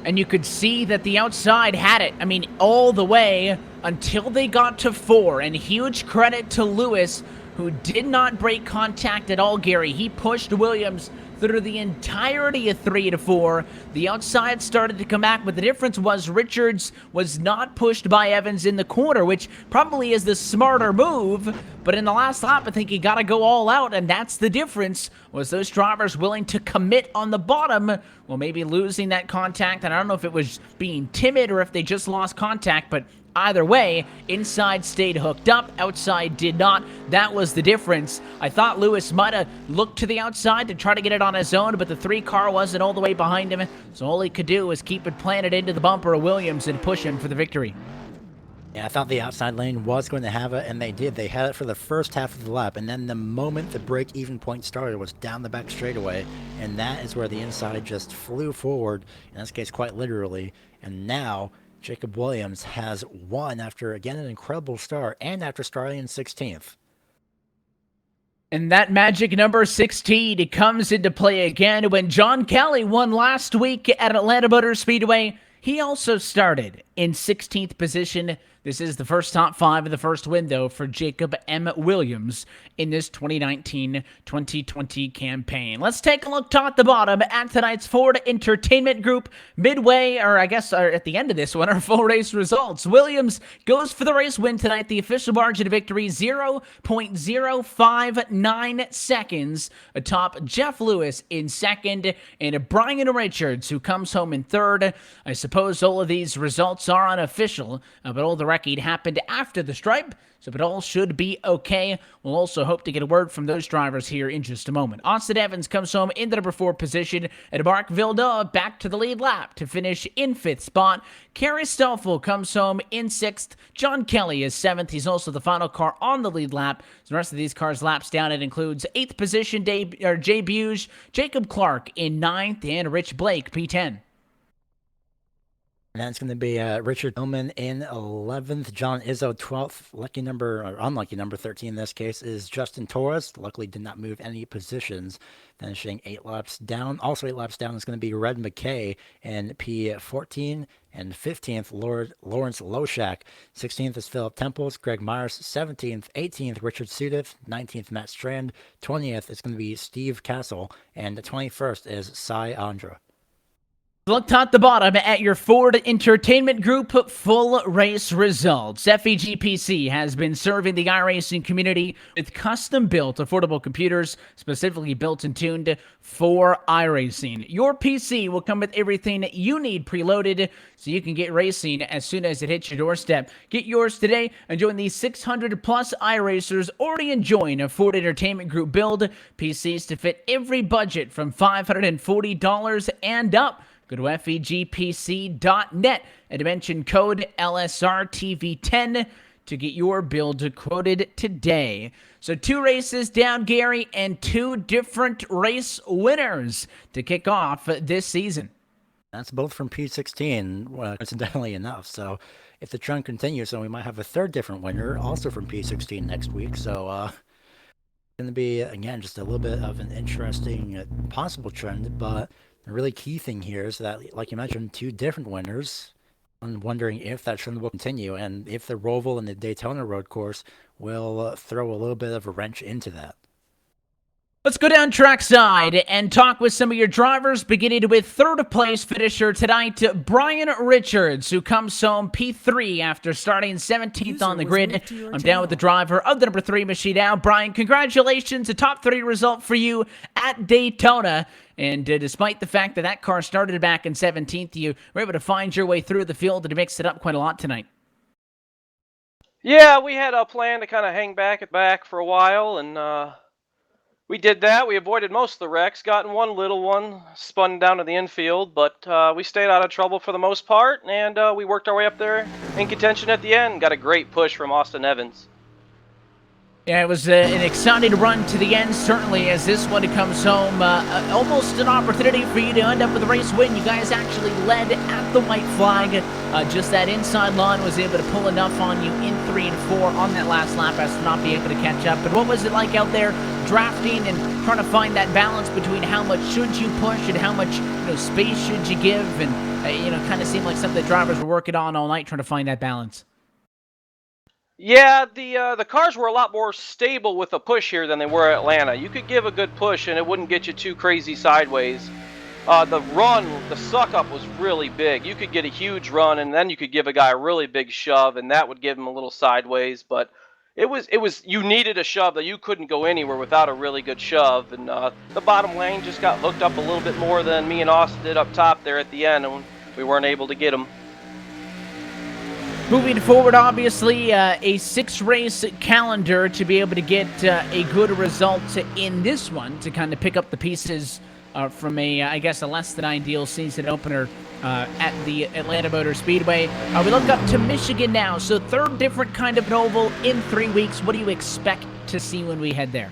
And you could see that the outside had it. I mean, all the way until they got to 4. And huge credit to Lewis who did not break contact at all, Gary. He pushed Williams through the entirety of 3 to 4. The outside started to come back, but the difference was Richards was not pushed by Evans in the corner, which probably is the smarter move. But in the last lap, I think you got to go all out, and that's the difference, was those drivers willing to commit on the bottom, well, maybe losing that contact. And I don't know if it was being timid or if they just lost contact, but either way, inside stayed hooked up, outside did not. That was the difference. I thought Lewis might have looked to the outside to try to get it on his own, but the 3 car wasn't all the way behind him, so all he could do was keep it planted into the bumper of Williams and push him for the victory. Yeah, I thought the outside lane was going to have it, and they did. They had it for the first half of the lap, and then the moment the break-even point started was down the back straightaway, and that is where the inside just flew forward, in this case quite literally, and now Jacob Williams has won after, again, an incredible start, and after starting in 16th. And that magic number 16 comes into play again when John Kelly won last week at Atlanta Motor Speedway. He also started in 16th position. This is the first top 5 of the first window for Jacob M. Williams in this 2019-2020 campaign. Let's take a look top to bottom at tonight's Ford Entertainment Group midway, or I guess at the end of this one, our full race results. Williams goes for the race win tonight. The official margin of victory, 0.059 seconds atop Jeff Lewis in second, and Brian Richards, who comes home in third. I suppose all of these results are unofficial, but all the record happened after the stripe, so it all should be okay. We'll also hope to get a word from those drivers here in just a moment. Austin Evans comes home in the number 4 position, and Mark Villeneuve back to the lead lap to finish in 5th spot. Kerry Stoffel comes home in 6th. John Kelly is 7th. He's also the final car on the lead lap. So the rest of these cars' laps down, it includes 8th position Jay Buge, Jacob Clark in 9th, and Rich Blake P10. And that's going to be Richard Tillman in 11th, John Izzo 12th, lucky number, or unlucky number 13 in this case, is Justin Torres. Luckily did not move any positions, finishing 8 laps down. Also 8 laps down is going to be Red McKay in P14, and 15th, Lawrence Loshak. 16th is Philip Temples, Greg Myers, 17th, 18th, Richard Sudif, 19th, Matt Strand, 20th is going to be Steve Castle, and 21st is Cy Andra. Look top to bottom at your Ford Entertainment Group full race results. FEGPC has been serving the iRacing community with custom-built affordable computers specifically built and tuned for iRacing. Your PC will come with everything you need preloaded so you can get racing as soon as it hits your doorstep. Get yours today and join the 600-plus iRacers already enjoying a Ford Entertainment Group build. PCs to fit every budget from $540 and up. Go to FEGPC.net and mention code LSRTV10 to get your build quoted today. So 2 races down, Gary, and 2 different race winners to kick off this season. That's both from P16, coincidentally enough. So if the trend continues, then we might have a 3rd different winner, also from P16 next week. So it's going to be, again, just a little bit of an interesting possible trend, but the really key thing here is that, like you mentioned, 2 different winners. I'm wondering if that trend will continue and if the Roval and the Daytona road course will throw a little bit of a wrench into that. Let's go down trackside and talk with some of your drivers, beginning with 3rd place finisher tonight, Brian Richards, who comes home P3 after starting 17th on the grid. I'm down with the driver of the number 3 machine now. Brian, congratulations, a top 3 result for you at Daytona. And despite the fact that car started back in 17th, you were able to find your way through the field and mix it up quite a lot tonight. Yeah, we had a plan to kind of hang back for a while, and we did that. We avoided most of the wrecks, got in one little one, spun down to the infield, but we stayed out of trouble for the most part, and we worked our way up there in contention at the end. Got a great push from Austin Evans. Yeah, it was an exciting run to the end, certainly, as this one comes home. Almost an opportunity for you to end up with a race win. You guys actually led at the white flag. Just that inside line was able to pull enough on you in 3 and 4 on that last lap as to not be able to catch up. But what was it like out there drafting and trying to find that balance between how much should you push and how much space should you give? And, kind of seemed like something the drivers were working on all night trying to find that balance. Yeah, the cars were a lot more stable with a push here than they were at Atlanta. You could give a good push and it wouldn't get you too crazy sideways. The suck up was really big. You could get a huge run and then you could give a guy a really big shove and that would give him a little sideways. But you needed a shove that you couldn't go anywhere without a really good shove. And the bottom lane just got hooked up a little bit more than me and Austin did up top there at the end, and we weren't able to get him. Moving forward, obviously, a 6-race calendar to be able to get a good result in this one to kind of pick up the pieces from I guess, a less than ideal season opener at the Atlanta Motor Speedway. We look up to Michigan now, so third different kind of an oval in 3 weeks. What do you expect to see when we head there?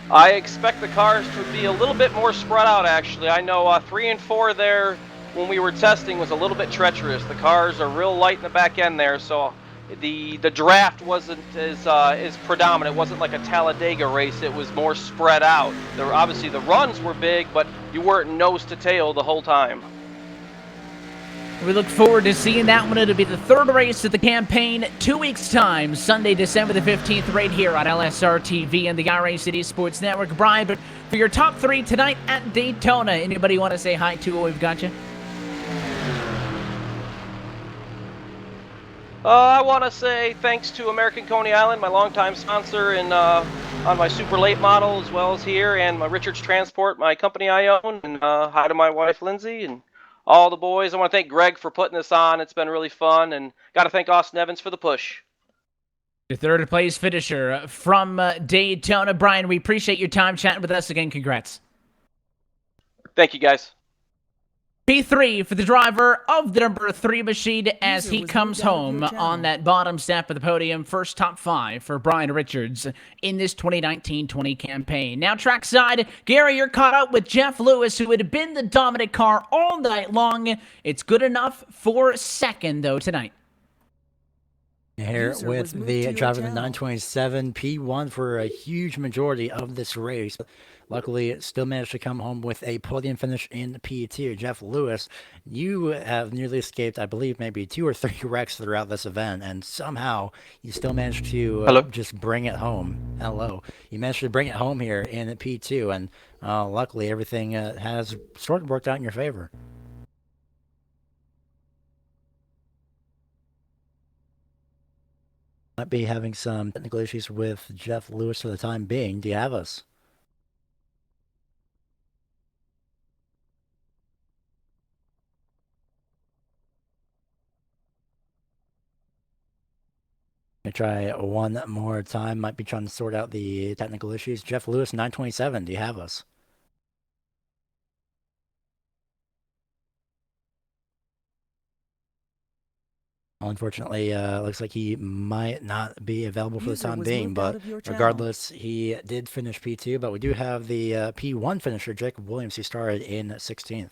I expect the cars to be a little bit more spread out, actually. I know 3 and 4 there when we were testing was a little bit treacherous. The cars are real light in the back end there, so the draft wasn't as predominant. It wasn't like a Talladega race. It was more spread out. Obviously the runs were big, but you weren't nose to tail the whole time. We look forward to seeing that one. It'll be the third race of the campaign, 2 weeks' time, Sunday, December the 15th, right here on LSR TV and the iRacing Esports Network. Brian, but for your top 3 tonight at Daytona, anybody want to say hi to while we've got you? I want to say thanks to American Coney Island, my longtime sponsor on my super late model, as well as here, and my Richards Transport, my company I own, and hi to my wife Lindsay and all the boys. I want to thank Greg for putting this on. It's been really fun, and got to thank Austin Evans for the push. The third place finisher from Daytona. Brian, we appreciate your time chatting with us again. Congrats. Thank you, guys. P3 for the driver of the number 3 machine as he comes home on that bottom step of the podium. First top 5 for Brian Richards in this 2019-20 campaign. Now trackside, Gary, you're caught up with Jeff Lewis, who had been the dominant car all night long. It's good enough for second, though, tonight. Here with the driver of the 927 P1 for a huge majority of this race. Luckily, still managed to come home with a podium finish in P2. Jeff Lewis, you have nearly escaped, I believe, maybe 2 or 3 wrecks throughout this event, and somehow you still managed to just bring it home. Hello. You managed to bring it home here in P2, and luckily everything has sort of worked out in your favor. Might be having some technical issues with Jeff Lewis for the time being. Do you have us? Try one more time. Might be trying to sort out the technical issues. Jeff Lewis, 927. Do you have us? Unfortunately, looks like he might not be available for the time being, but regardless, he did finish P2, but we do have the P1 finisher, Jacob Williams, who started in 16th.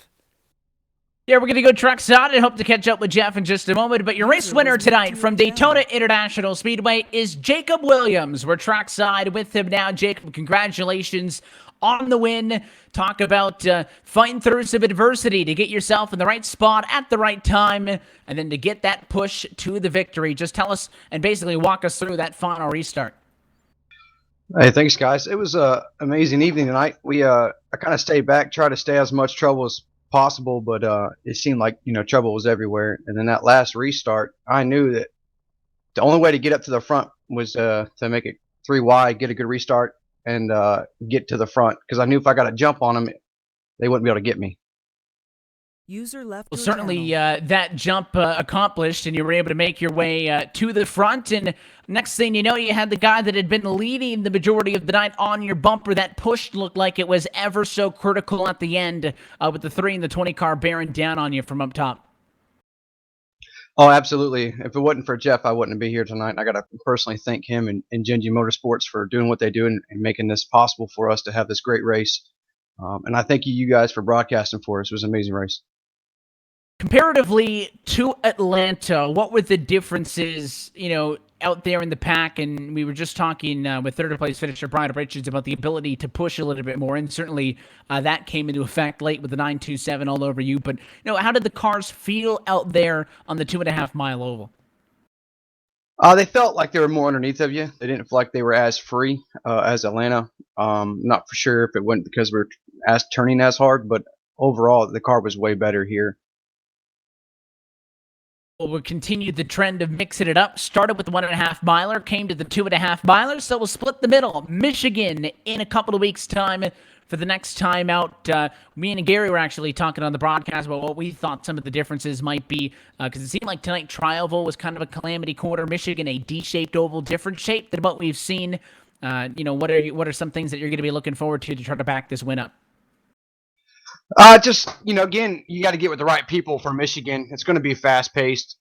Yeah, we're going to go trackside and hope to catch up with Jeff in just a moment. But your race winner tonight from Daytona International Speedway is Jacob Williams. We're trackside with him now. Jacob, congratulations on the win. Talk about fighting through some adversity to get yourself in the right spot at the right time and then to get that push to the victory. Just tell us and basically walk us through that final restart. Hey, thanks, guys. It was an amazing evening tonight. I kind of stayed back, tried to stay as much trouble as possible, but it seemed like trouble was everywhere. And then that last restart, I knew that the only way to get up to the front was to make it 3 wide, get a good restart, and get to the front, because I knew if I got a jump on them, they wouldn't be able to get me. User left. Well, certainly that jump accomplished, and you were able to make your way to the front. And next thing you know, you had the guy that had been leading the majority of the night on your bumper. That push looked like it was ever so critical at the end with the 3 and the 20 car bearing down on you from up top. Oh, absolutely. If it wasn't for Jeff, I wouldn't be here tonight. I got to personally thank him and JENGI Motorsports for doing what they do and making this possible for us to have this great race. And I thank you guys for broadcasting for us. It was an amazing race. Comparatively to Atlanta, what were the differences, out there in the pack? And we were just talking with third place finisher Brian Richards about the ability to push a little bit more, and certainly that came into effect late with the 927 all over you. But how did the cars feel out there on the 2.5 mile oval? They felt like they were more underneath of you. They didn't feel like they were as free as Atlanta. Not for sure if it wasn't because we were turning as hard, but overall the car was way better here. Well, we'll continue the trend of mixing it up. Started with the 1.5 miler, came to the 2.5 miler, so we'll split the middle. Michigan in a couple of weeks' time for the next time out. Me and Gary were actually talking on the broadcast about what we thought some of the differences might be, because it seemed like tonight Trialville was kind of a calamity quarter. Michigan, a D-shaped oval, different shape than what we've seen. What are some things that you're going to be looking forward to try to back this win up? Just, again, you got to get with the right people for Michigan. It's going to be fast-paced.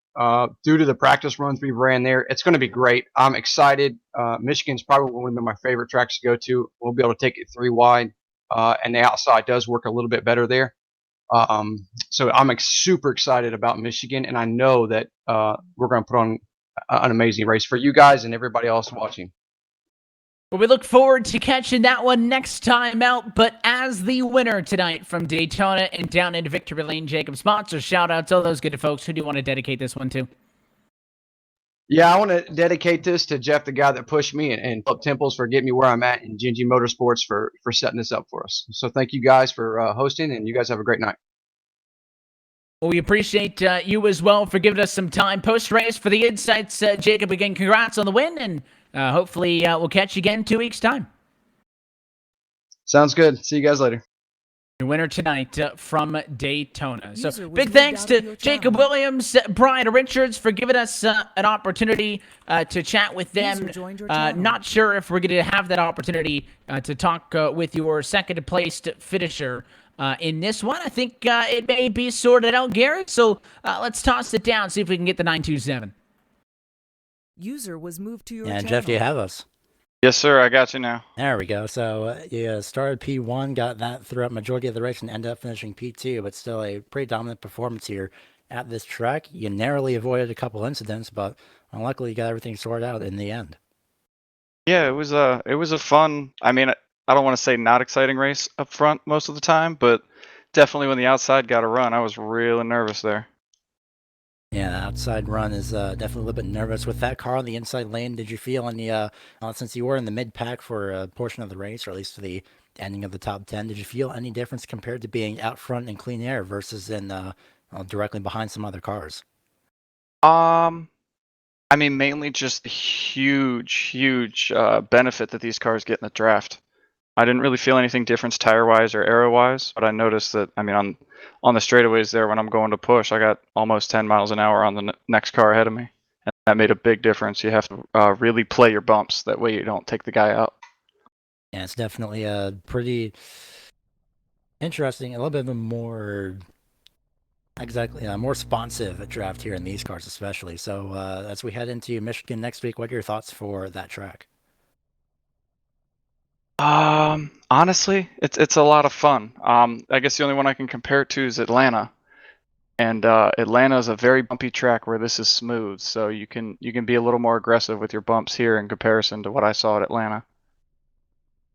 Due to the practice runs we ran there, it's going to be great. I'm excited. Michigan's probably one of my favorite tracks to go to. We'll be able to take it 3 wide, and the outside does work a little bit better there. So I'm super excited about Michigan, and I know that we're going to put on an amazing race for you guys and everybody else watching. Well, we look forward to catching that one next time out. But as the winner tonight from Daytona and down into Victory Lane, Jacob sponsors, shout out to all those good folks. Who do you want to dedicate this one to? Yeah, I want to dedicate this to Jeff, the guy that pushed me, and Philip Temples for getting me where I'm at, and JENGI Motorsports for setting this up for us. So thank you guys for hosting, and you guys have a great night. Well, we appreciate you as well for giving us some time post-race for the insights. Jacob, again, congrats on the win, and hopefully we'll catch you again in 2 weeks' time. Sounds good. See you guys later. Your winner tonight from Daytona. So User was big moved thanks out to of your Jacob channel. Williams, Brian Richards for giving us an opportunity to chat with them. User joined your channel. Not sure if we're going to have that opportunity to talk with your second placed finisher in this one. I think it may be sorted out, Garrett. So let's toss it down, see if we can get the 927. User was moved to your And channel. Jeff, do you have us? Yes, sir. I got you now. There we go. So you started P1, got that throughout majority of the race, and ended up finishing P2, but still a pretty dominant performance here at this track. You narrowly avoided a couple incidents, but luckily you got everything sorted out in the end. Yeah, it was a fun. I mean, I don't want to say not exciting race up front most of the time, but definitely when the outside got a run, I was really nervous there. Yeah, the outside run is definitely a little bit nervous. With that car on the inside lane, did you feel any, since you were in the mid-pack for a portion of the race, or at least for the ending of the top 10, did you feel any difference compared to being out front in clean air versus in directly behind some other cars? I mean, mainly just the huge benefit that these cars get in the draft. I didn't really feel anything different tire-wise or aero-wise, but I noticed that, I mean, on the straightaways there, when I'm going to push, I got almost 10 miles an hour on the next car ahead of me. And that made a big difference. You have to really play your bumps. That way you don't take the guy out. Yeah, it's definitely a pretty interesting, a little bit of a more, more responsive draft here in these cars especially. So as we head into Michigan next week, what are your thoughts for that track? Honestly, it's a lot of fun. I guess the only one I can compare it to is Atlanta. And Atlanta is a very bumpy track where this is smooth, so you can be a little more aggressive with your bumps here in comparison to what I saw at Atlanta.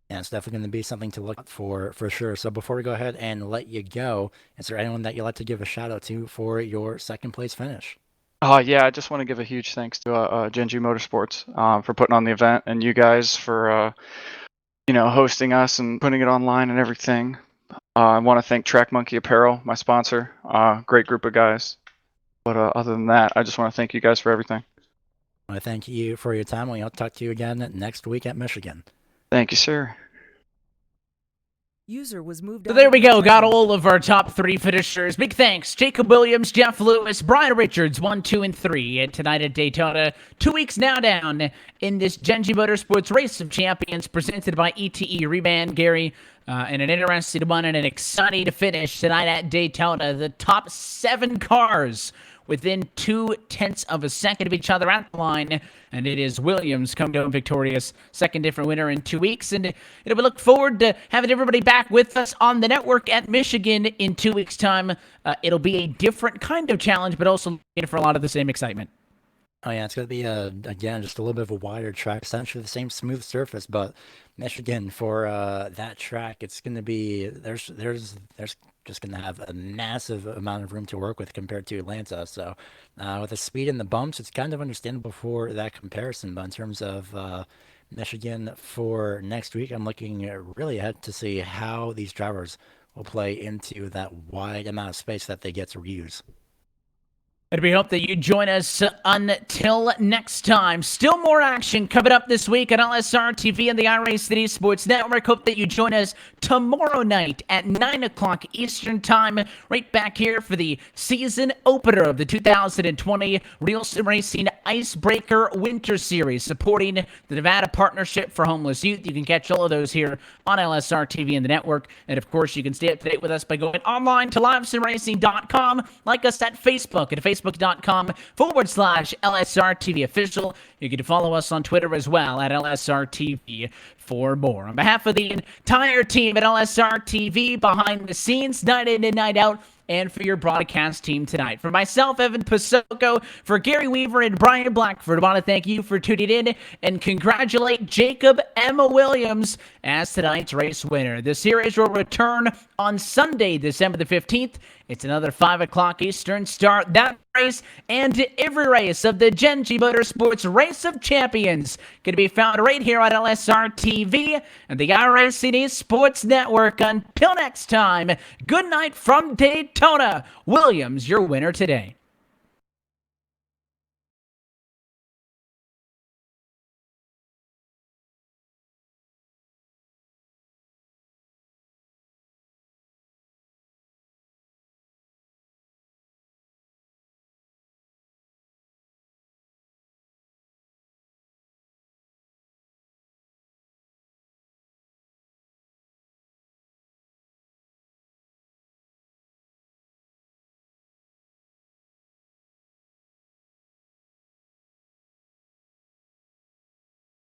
Yeah, it's definitely going to be something to look for sure. So before we go ahead and let you go, is there anyone that you'd like to give a shout out to for your second place finish? Yeah, I just want to give a huge thanks to JENGI Motorsports for putting on the event, and you guys for hosting us and putting it online and everything. I want to thank Track Monkey Apparel, my sponsor. Great group of guys. But other than that, I just want to thank you guys for everything. I want to thank you for your time. We'll talk to you again next week at Michigan. Thank you, sir. User was moved So out there of we your go. Got channel. all of our top 3 finishers. Big thanks. Jacob Williams, Jeff Lewis, Brian Richards, 1, 2, and 3 tonight at Daytona. 2 weeks now down in this JENGI Motorsports Race of Champions presented by ETE Reman, Gary. And an interesting one and an exciting finish tonight at Daytona. The top 7 cars within 0.2 of a second of each other at the line. And it is Williams coming home victorious. Second different winner in 2 weeks. And we look forward to having everybody back with us on the network at Michigan in 2 weeks' time. It'll be a different kind of challenge, but also for a lot of the same excitement. Oh yeah, it's gonna be again just a little bit of a wider track, essentially the same smooth surface, but Michigan for that track, it's gonna be there's just gonna have a massive amount of room to work with compared to Atlanta. So with the speed and the bumps, it's kind of understandable for that comparison. But in terms of Michigan for next week, I'm looking really ahead to see how these drivers will play into that wide amount of space that they get to use. And we hope that you join us until next time. Still more action coming up this week on LSR TV and the iRacing Sports Network. Hope that you join us tomorrow night at 9 o'clock Eastern Time, right back here for the season opener of the 2020 Real Sim Racing Icebreaker Winter Series, supporting the Nevada Partnership for Homeless Youth. You can catch all of those here on LSR TV and the network. And of course, you can stay up to date with us by going online to livesimracing.com, like us at Facebook at Facebook.com/LSR TV official. You can follow us on Twitter as well at LSR TV for more. On behalf of the entire team at LSR TV, behind the scenes, night in and night out, and for your broadcast team tonight. For myself, Evan Pasoko, for Gary Weaver and Brian Blackford, I want to thank you for tuning in and congratulate Jacob Emma Williams as tonight's race winner. The series will return on Sunday, December the 15th. It's another 5 o'clock Eastern start. That race and every race of the JENGI Motorsports Race of Champions can be found right here on LSR TV and the iRacing Sports Network. Until next time, good night from Daytona. Williams, your winner today.